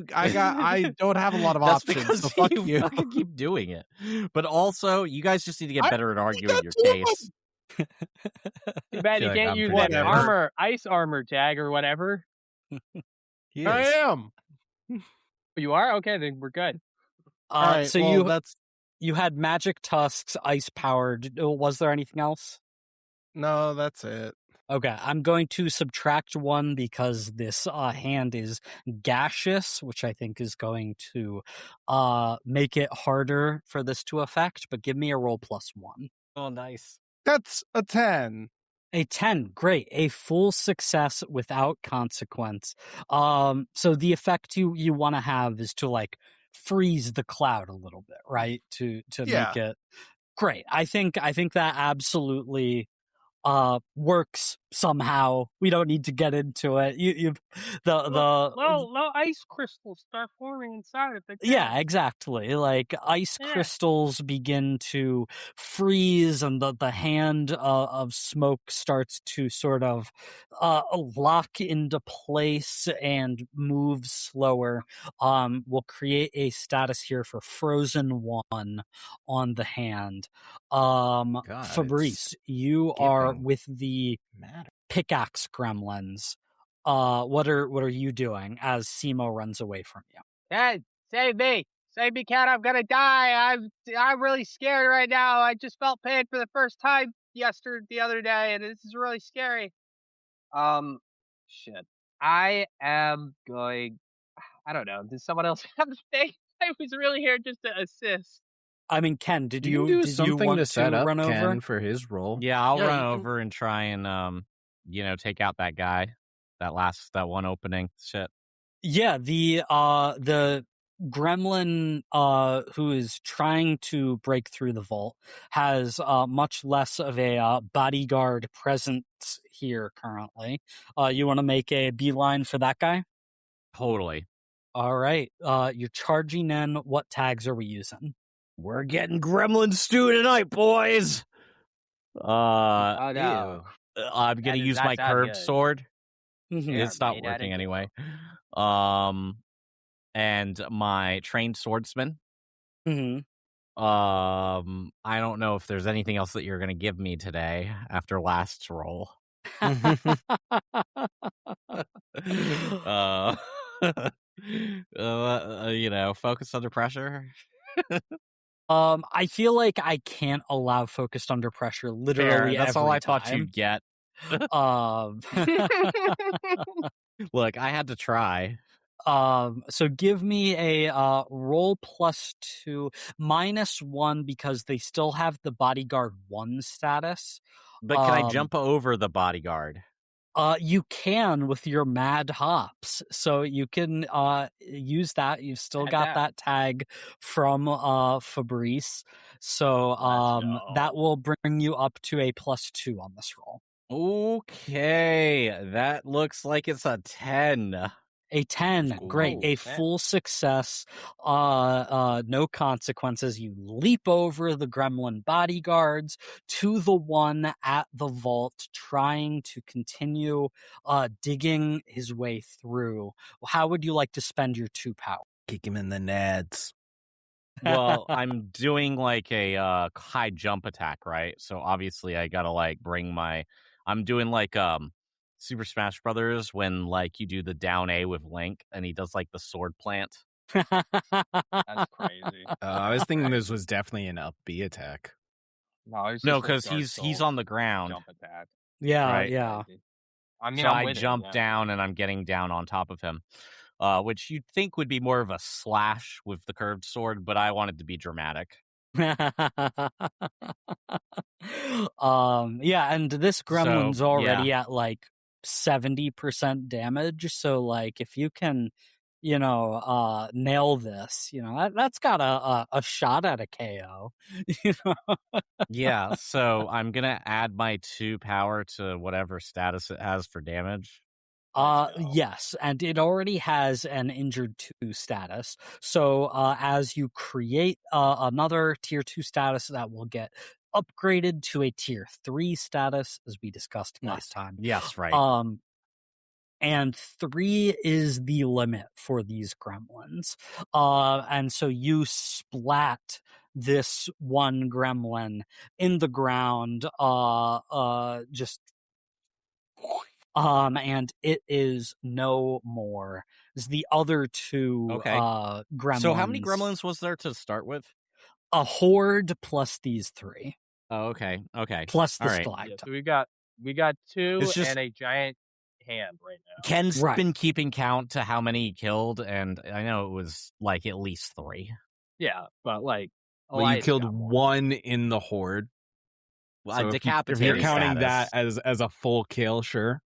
don't have a lot of That's options. because So fuck you. fucking keep doing it. But also, you guys just need to get better at arguing your case. too bad you like can't I'm use pretty that good. ice armor tag or whatever. I am. You are? Okay, then we're good. All right, So well, you had magic tusks, ice powered. Was there anything else? No, that's it. Okay, I'm going to subtract 1 because this hand is gaseous, which I think is going to make it harder for this to affect, but give me a roll +1. Oh, nice. That's a 10. A 10, great. A full success without consequence. So the effect you want to have is to like freeze the cloud a little bit, right? To make it great. I think that absolutely works somehow. We don't need to get into it. Little ice crystals start forming inside of the Yeah, ground. exactly. Like ice crystals begin to freeze, and the hand of smoke starts to sort of lock into place and move slower. We'll create a status here for Frozen 1 on the hand. God, Fabrice, you are skipping. with the Matter. pickaxe gremlins. What are you doing as Simo runs away from you? Cat, save me! Save me, Cat! I'm gonna die! I'm really scared right now. I just felt pain for the first time the other day, and this is really scary. Shit. I am going. I don't know. Does someone else have the thing? I was really here just to assist. I mean, Ken, did You can you do something want to set up run Ken over? for his role. Yeah, I'll Yeah, run you can- over and try and take out that guy. That one opening. Shit. Yeah, the gremlin who is trying to break through the vault has much less of a bodyguard presence here currently. You want to make a beeline for that guy? Totally. All right. You're charging in. What tags are we using? We're getting gremlin stew tonight, boys. Oh no! I'm That gonna does use not my sound curved good. sword. Mhm. They are It's not made out of working dough. anyway. And my trained swordsman. Mhm. I don't know if there's anything else that you're gonna give me today after last roll. Focus under pressure. I feel like I can't allow focused under pressure literally Fair. That's all every I thought time. you'd get. Um, Look, I had to try. so give me a roll +2, -1 because they still have the bodyguard 1 status. But can I jump over the bodyguard? You can with your mad hops, so you can use that. You've still Mad got Hop. that tag from Fabrice, so Let's that go. will bring you up to a +2 on this roll. Okay, that looks like it's a 10. A 10, Let's great, go. a full success, no consequences. You leap over the gremlin bodyguards to the one at the vault, trying to continue digging his way through. How would you like to spend your 2 power? Kick him in the nads. Well, I'm doing like a high jump attack, right? So obviously I gotta like bring my. I'm doing like Super Smash Brothers when like you do the down A with Link and he does like the sword plant. That's crazy. I was thinking this was definitely an up B attack. No, it's No, just like because Dark he's Souls on the ground. jump attack. Yeah, Right. yeah. Crazy. I mean, So I'm I with it, jump yeah. down and I'm getting down on top of him, which you'd think would be more of a slash with the curved sword, but I wanted to be dramatic. Yeah, and this gremlin's So, already at like 70% damage, so like if you can nail this, that's got a shot at a KO. You know? Yeah, so I'm gonna add my 2 power to whatever status it has for damage. Let's go. Yes, and it already has an injured 2 status. So as you create another tier 2 status, that will get upgraded to a tier 3 status, as we discussed last time. Yes, right. And 3 is the limit for these gremlins. And so you splat this one gremlin in the ground, and it is no more. It's the other 2 Okay. gremlins. So how many gremlins was there to start with? A horde plus these 3. Oh, okay. Plus the All right. stalactite. So we got 2 It's just- and a giant hand right now. Ken's Right. been keeping count to how many he killed, and I know it was like at least 3. Yeah, but like, Well, you Elias killed got more. 1 in the horde. Well, So I if decapitated you're counting status. that as a full kill, sure.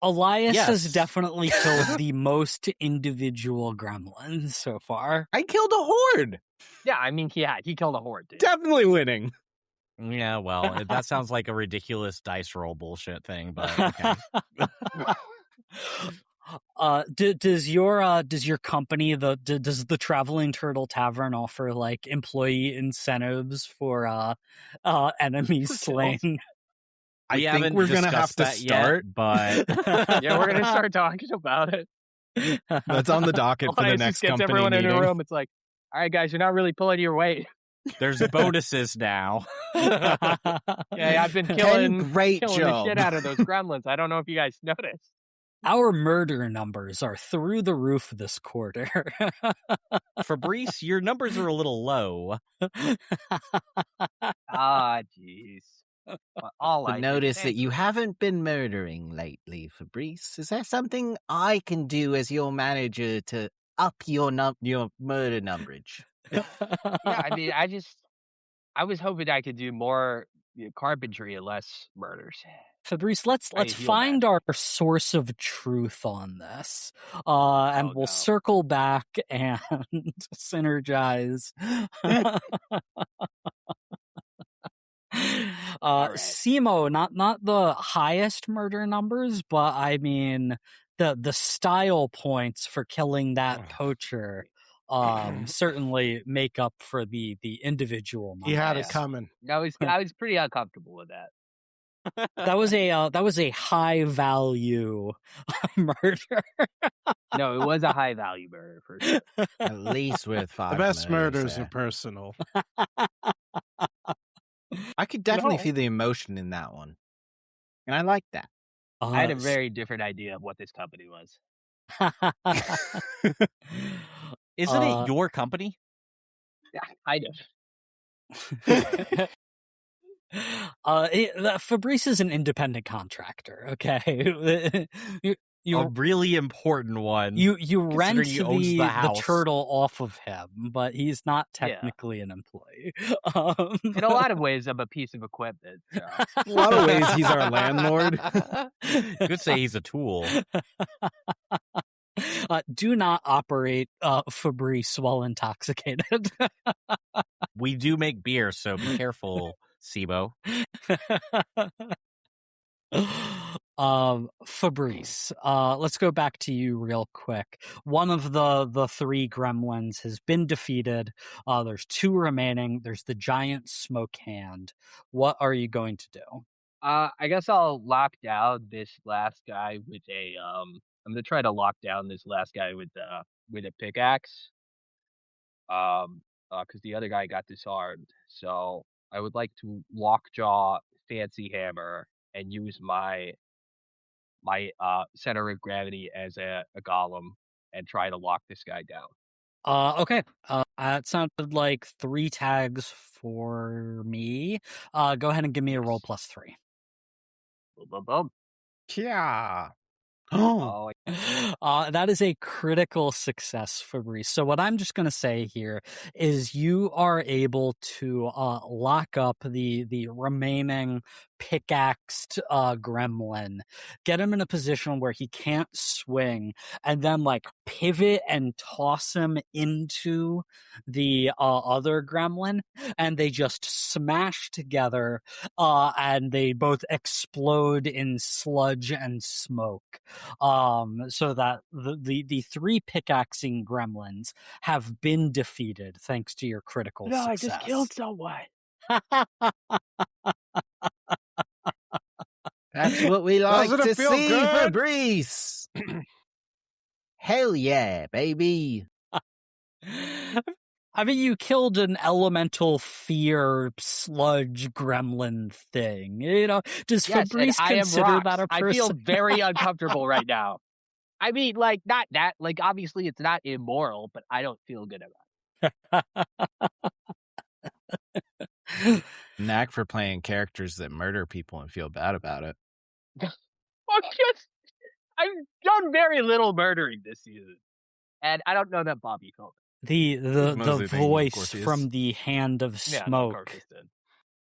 Elias has Yes. definitely killed the most individual gremlins so far. I killed a horde. Yeah, I mean, he killed a horde, dude. Definitely winning. Yeah, well, that sounds like a ridiculous dice roll bullshit thing, but okay. Does your company does the Traveling Turtle Tavern offer like employee incentives for enemy slaying? I We think haven't we're gonna have discussed to that start. yet, but Yeah, we're gonna start talking about it. That's on the docket for the Elias next just gets company everyone in meeting. a room. It's like, all right, guys, you're not really pulling your weight. there's bonuses now. Yeah, I've been Ken, killing great the job. shit out of those gremlins. I don't know if you guys noticed. Our murder numbers are through the roof this quarter. Fabrice, your numbers are a little low. Ah, jeez. Well, all To I notice that thank you haven't been murdering lately, Fabrice. Is there something I can do as your manager to up your murder numberage? Yeah, I mean, I was hoping I could do more carpentry and less murders. Fabrice, let's I heal find magic. our source of truth on this, and Oh, we'll no. circle back and synergize. All right. Simo, not the highest murder numbers, but I mean the style points for killing that poacher certainly make up for the individual numbers. He had it Yeah. coming. I was pretty uncomfortable with that. That was a high value murder. No, it was a high value murder for sure. At least with 5 The best murders there. are personal. I could definitely No. feel the emotion in that one. And I like that. I had a very different idea of what this company was. Isn't it your company? Yeah, kind of. Fabrice is an independent contractor. Okay, A really important one. you rent considering he owns the the house. turtle off of him, but he's not Yeah. technically an employee. In a lot of ways, I'm a piece of equipment. So. In a lot of ways, he's our landlord. You could say he's a tool. Do not operate Fabrice while intoxicated. We do make beer, so be careful, Sibo. Fabrice, let's go back to you real quick. One of the 3 gremlins has been defeated. There's 2 remaining. There's the giant smoke hand. What are you going to do? I guess I'll lock down this last guy with a I'm gonna try to lock down this last guy with a pickaxe. Because the other guy got disarmed. So I would like to lockjaw Fancy Hammer and use my center of gravity as a golem and try to lock this guy down. Okay. It sounded like 3 tags for me. Go ahead and give me a roll plus 3. Boom, boom, boom. Yeah. Oh, That is a critical success, Fabrice. So what I'm just going to say here is you are able to lock up the remaining pickaxed gremlin, get him in a position where he can't swing, and then like pivot and toss him into the other gremlin, and they just smash together, and they both explode in sludge and smoke. So that the 3 pickaxing gremlins have been defeated thanks to your critical success. I just killed someone. That's what we like Doesn't to it feel see, good? Fabrice. Hell yeah, baby. I mean, you killed an elemental fear sludge gremlin thing. You know, does Yes, and Fabrice I am consider rocks. that a person? I feel very uncomfortable right now. I mean, like, not that. Like, obviously, it's not immoral, but I don't feel good about it. Knack for playing characters that murder people and feel bad about it. I've done very little murdering this season, and I don't know that Bobby felt it. The Mostly thinking, of voice course he is. from the hand of Yeah, of smoke. course it did.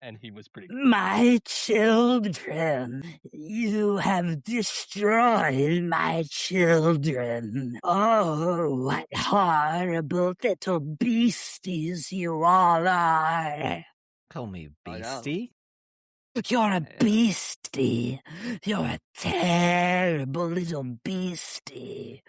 And he was pretty. My children, you have destroyed my children. Oh, what horrible little beasties you all are. Call me I know. beastie. You're a Yeah. beastie. You're a terrible little beastie.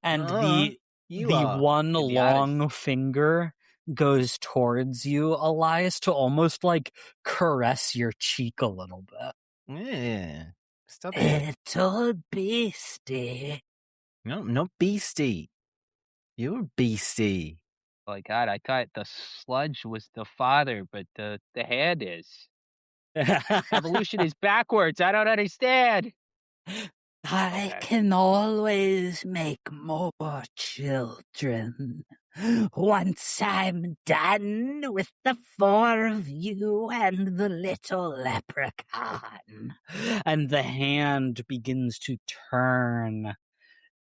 And You the are. one To be honest. long finger goes towards you, Elias, to almost like caress your cheek a little bit. Yeah. Stop it. Little beastie. No, not beastie. You're beastie. Oh my god, I thought the sludge was the father, but the hand is. Evolution is backwards. I don't understand. I Okay. can always make more children. Once I'm done with the four of you and the little leprechaun. And the hand begins to turn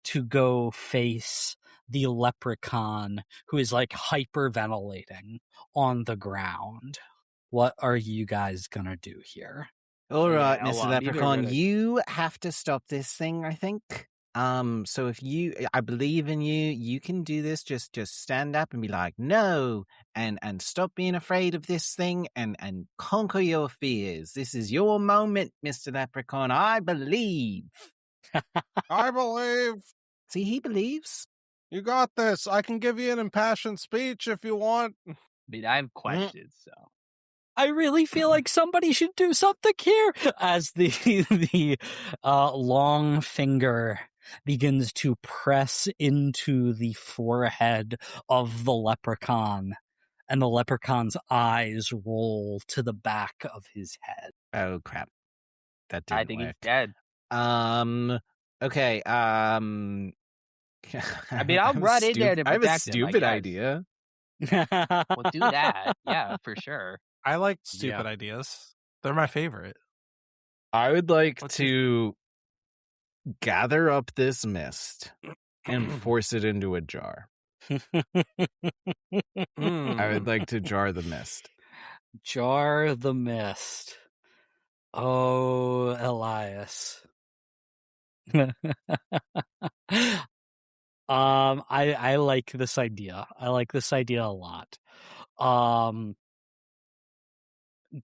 to go face the leprechaun, who is like hyperventilating on the ground. What are you guys gonna do here? All right, Yeah, Mr. well, I'm either Leprechaun, gonna- you have to stop this thing, I think. So if I believe in you, you can do this. Just stand up and be like, no, and stop being afraid of this thing and conquer your fears. This is your moment, Mr. Leprechaun. I believe. I believe. See, he believes. You got this. I can give you an impassioned speech if you want. I mean, I have questions, so. I really feel like somebody should do something here. As the long finger begins to press into the forehead of the leprechaun, and the leprechaun's eyes roll to the back of his head. Oh crap, that didn't I think work. he's dead. Okay. I mean, I'll run in there to I have a protect him, I stupid guess. idea. We'll do that. Yeah, for sure. I like stupid ideas. They're my favorite. I would like What's to gather up this mist and force it into a jar. I would like to jar the mist. Jar the mist. Oh, Elias. I like this idea. I like this idea a lot.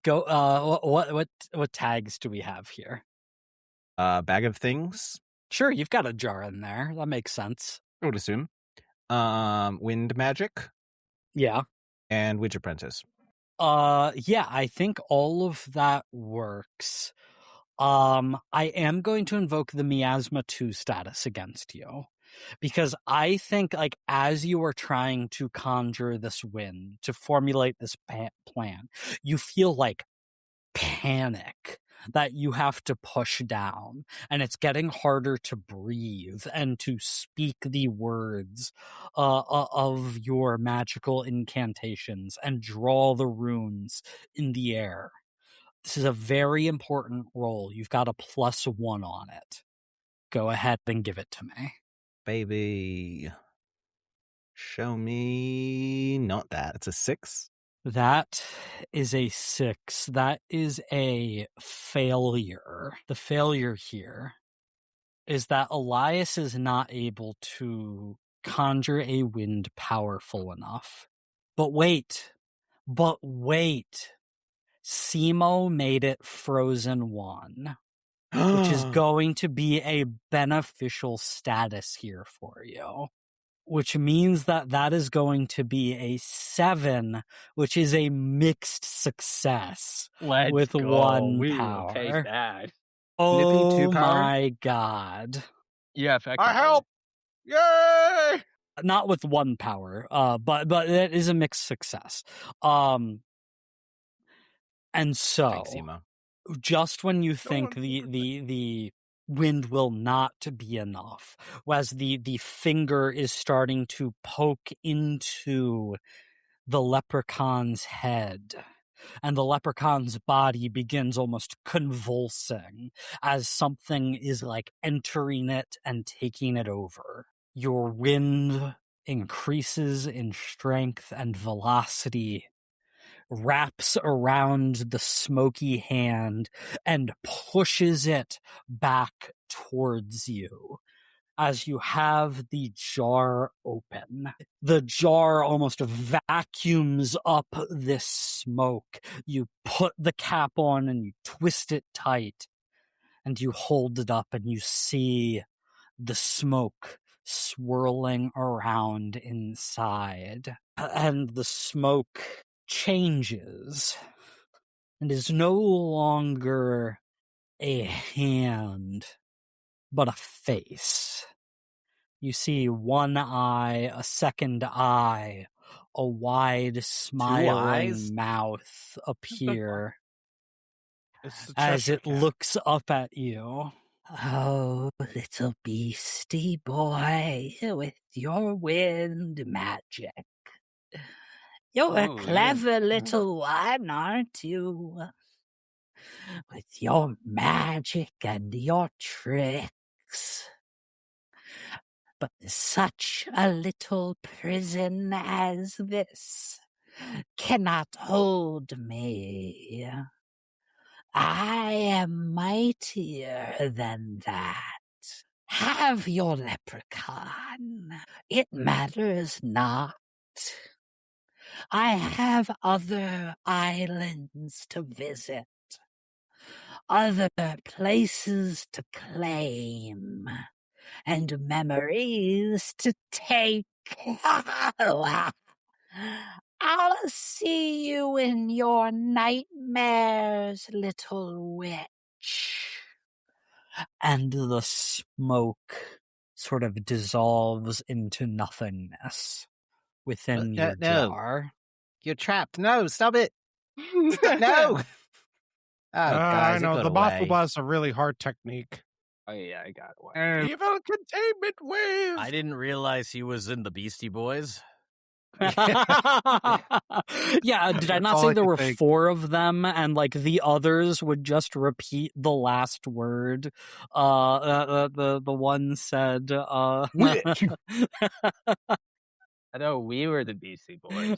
What tags do we have here? Bag of things, Sure, you've got a jar in there. That makes sense. I would assume. Wind magic Yeah. and witch apprentice. Yeah, I think all of that works. I am going to invoke the Miasma 2 status against you. Because I think, like, as you are trying to conjure this wind, to formulate this plan, you feel like panic that you have to push down, and it's getting harder to breathe and to speak the words of your magical incantations and draw the runes in the air. This is a very important roll. You've got a +1 on it. Go ahead and give it to me. Baby. Show me not that. It's a 6. That is a 6. That is a failure. The failure here is that Elias is not able to conjure a wind powerful enough. But wait. Simo made it Frozen 1, which is going to be a beneficial status here for you. Which means that is going to be a 7, which is a mixed success. Let's with go. 1 We power. will take that. Oh 2 power? my god. Yeah, effectively. I help! Yay! Not with 1 power, but it is a mixed success. And so, Thanks, Emo. just when you think the wind will not be enough, as the finger is starting to poke into the leprechaun's head, and the leprechaun's body begins almost convulsing as something is like entering it and taking it over. Your wind increases in strength and velocity, wraps around the smoky hand and pushes it back towards you. as you have the jar open. The jar almost vacuums up this smoke. You put the cap on and you twist it tight, and you hold it up, and you see the smoke swirling around inside. And the smoke changes and is no longer a hand, but a face. You see one eye, a second eye, a wide, smiling mouth appear It's the as Cheshire it Cat. looks up at you. Oh, little beastie boy with your wind magic. You're a clever little one, aren't you? With your magic and your tricks. But such a little prison as this cannot hold me. I am mightier than that. Have your leprechaun. It matters not. I have other islands to visit, other places to claim, and memories to take. I'll see you in your nightmares, little witch. And the smoke sort of dissolves into nothingness within your jar. You're trapped. No, stop it. No. Oh, guys, I know it got the away. Mothball is a really hard technique. Oh yeah, I got away. Evil containment wave. I didn't realize he was in the Beastie Boys. Yeah, did I not all say I there could were think. 4 of them, and like the others would just repeat the last word? The one said, Witch. I know we were the Beastie Boys.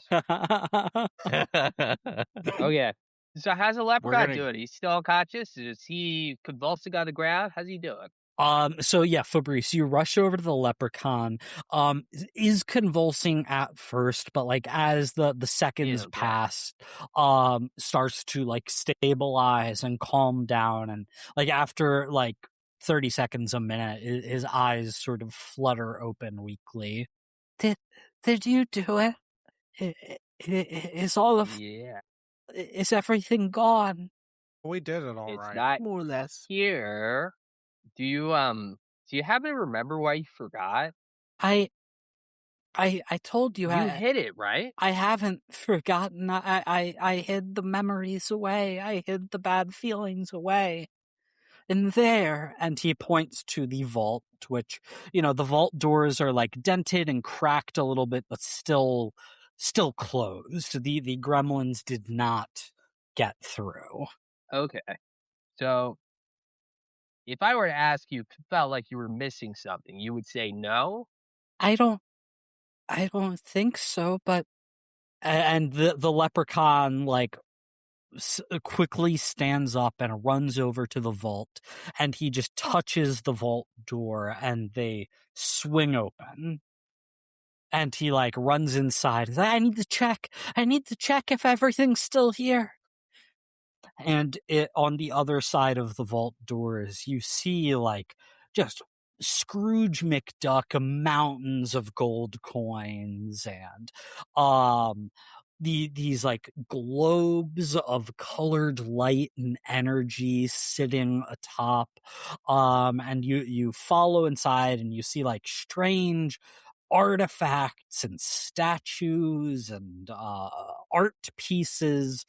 Okay. So how's the leprechaun doing? He's still unconscious? Is he convulsing on the ground? How's he doing? So yeah, Fabrice, you rush over to the leprechaun, is convulsing at first, but like as the seconds pass, starts to like stabilize and calm down, and like after like 30 seconds, a minute, his eyes sort of flutter open weakly. Did you do it? Is all of is everything gone? We did it all It's right. not More or less. here. Do you happen to remember why you forgot? I told you. You hid it, right? I haven't forgotten. I hid the memories away. I hid the bad feelings away. In there, and he points to the vault, which, the vault doors are like dented and cracked a little bit, but still closed. The gremlins did not get through. Okay. So if I were to ask you if you felt like you were missing something, you would say no? I don't think so, but and the leprechaun like quickly stands up and runs over to the vault, and he just touches the vault door and they swing open, and he like runs inside. He's like, I need to check if everything's still here. And on the other side of the vault doors, you see like just Scrooge McDuck mountains of gold coins, and these like globes of colored light and energy sitting atop, and you follow inside and you see like strange artifacts and statues and art pieces,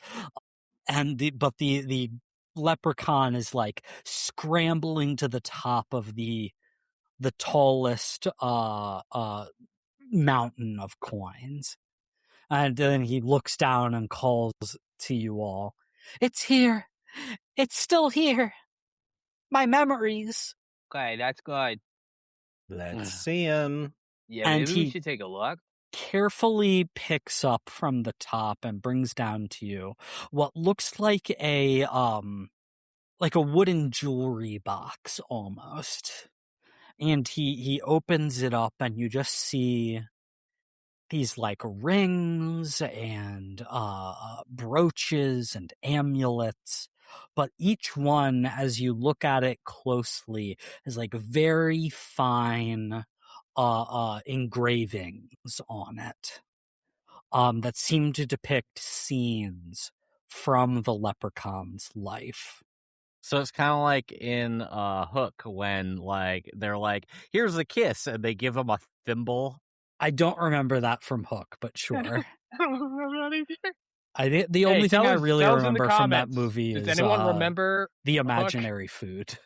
and the leprechaun is like scrambling to the top of the tallest mountain of coins. And then he looks down and calls to you all. It's here. It's still here. My memories. Okay, that's good. Let's see him. Yeah, And maybe we should take a look. Carefully picks up from the top and brings down to you what looks like a wooden jewelry box almost. and he opens it up, and you just see these like rings and brooches and amulets, but each one, as you look at it closely, is like very fine engravings on it that seem to depict scenes from the leprechaun's life. So it's kind of like in Hook when like they're like, "Here's a kiss," and they give him a thimble. I don't remember that from Hook, but sure. I don't remember that The only Hey, thing tell I us- really tell us in the remember from that comments. movie Does is anyone remember the Hook? imaginary food.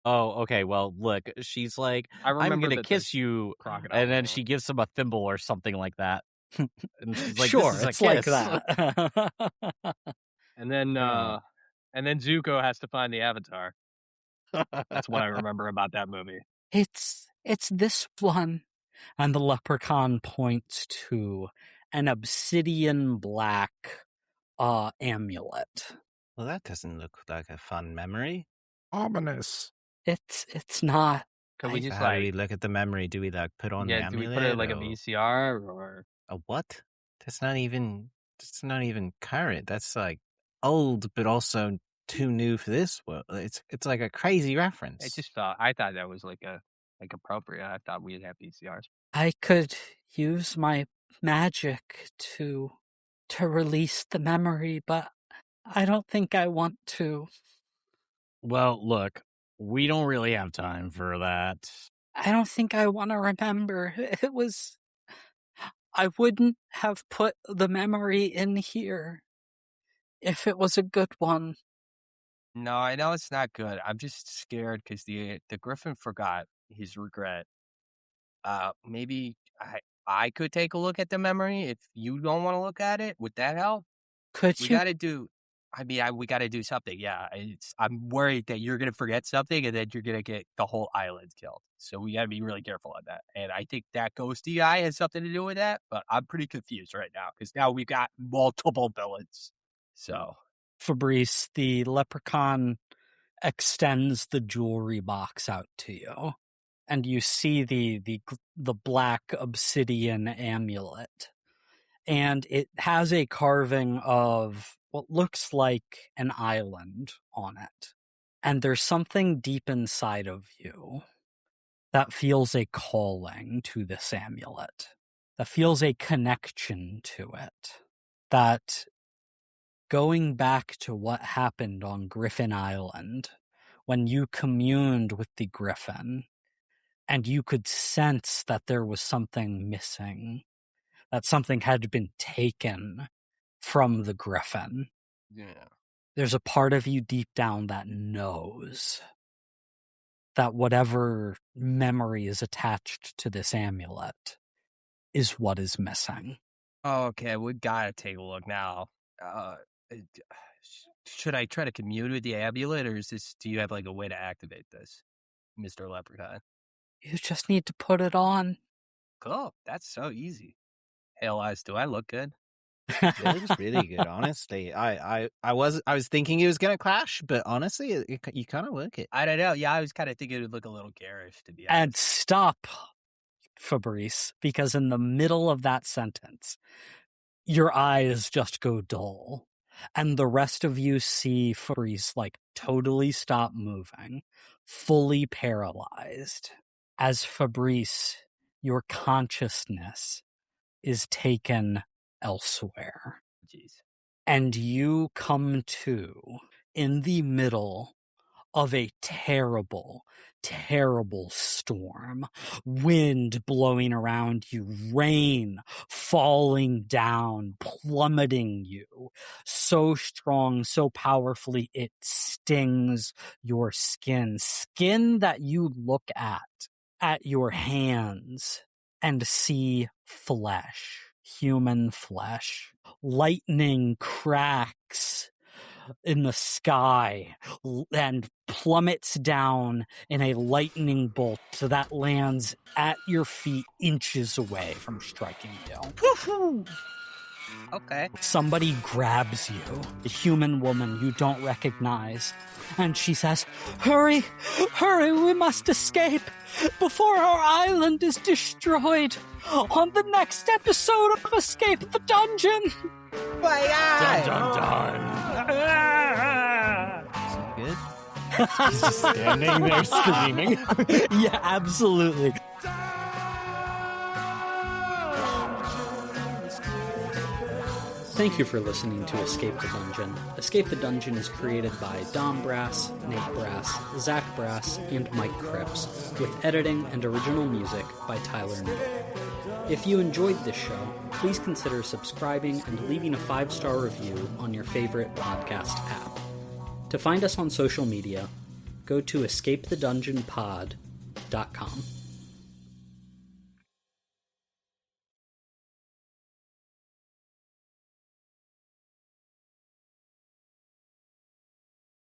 Oh, okay. Well, look, she's like, I "I'm remember gonna that kiss you," crocodile and then was she gives him a thimble or something like that, and she's like, Sure, "This is a it's like kiss." that. and then Yeah. and then Zuko has to find the Avatar. That's what I remember about that movie. It's this one. And the leprechaun points to an obsidian black amulet. Well, that doesn't look like a fun memory. Ominous. It's not. Could we Hey, so just how do like we look at the memory? Do we like put on the yeah? Do we amulet? put it in like a or VCR or a what? That's not even current. That's like old, but also too new for this world. It's like a crazy reference. it just felt? I thought that was like appropriate. I thought we'd have VCRs. I could use my magic to release the memory, but I don't think I want to. Well, look, we don't really have time for that. I don't think I want to remember. I wouldn't have put the memory in here if it was a good one. No, I know it's not good. I'm just scared because the Griffin forgot his regret. Maybe I could take a look at the memory if you don't want to look at it. Would that help? Could We you? got to do. I mean, we got to do something. Yeah, I'm worried that you're gonna forget something and then you're gonna get the whole island killed. So we got to be really careful on that. And I think that ghosty guy has something to do with that. But I'm pretty confused right now because now we've got multiple villains. So Fabrice, the leprechaun extends the jewelry box out to you, and you see the black obsidian amulet, and it has a carving of what looks like an island on it. And there's something deep inside of you that feels a calling to this amulet, that feels a connection to it, that going back to what happened on Griffin Island, when you communed with the Griffin, and you could sense that there was something missing, that something had been taken from the Griffin. yeah. There's a part of you deep down that knows that whatever memory is attached to this amulet is what is missing. Oh, okay, we gotta take a look now. Should I try to commune with the amulet, or do you have like a way to activate this, Mr. Leprechaun? You just need to put it on. Cool, that's so easy. Hell, eyes, do I look good? It looks really good, honestly. I was thinking it was gonna clash, but honestly, you kind of work it. I don't know. Yeah, I was kind of thinking it would look a little garish, to be And honest. stop, Fabrice, because in the middle of that sentence, your eyes just go dull. And the rest of you see Fabrice like totally stop moving, fully paralyzed. As Fabrice, your consciousness is taken elsewhere. Jeez. And you come to in the middle of a terrible, terrible storm. Wind blowing around you, rain falling down, plummeting you. So strong, so powerfully, it stings your skin. Skin that you look at your hands and see flesh, human flesh. Lightning cracks in the sky and plummets down in a lightning bolt that lands at your feet inches away from striking you. Okay. Somebody grabs you, a human woman you don't recognize, and she says, "Hurry, hurry, we must escape before our island is destroyed on the next episode of Escape the Dungeon." My Dun, God! dun, dun. Is it good? He's just standing there screaming. Yeah, absolutely. Thank you for listening to Escape the Dungeon. Escape the Dungeon is created by Dom Brass, Nate Brass, Zach Brass, and Mike Cripps, with editing and original music by Tyler Nate. If you enjoyed this show, please consider subscribing and leaving a 5-star review on your favorite podcast app. To find us on social media, go to escapethedungeonpod.com.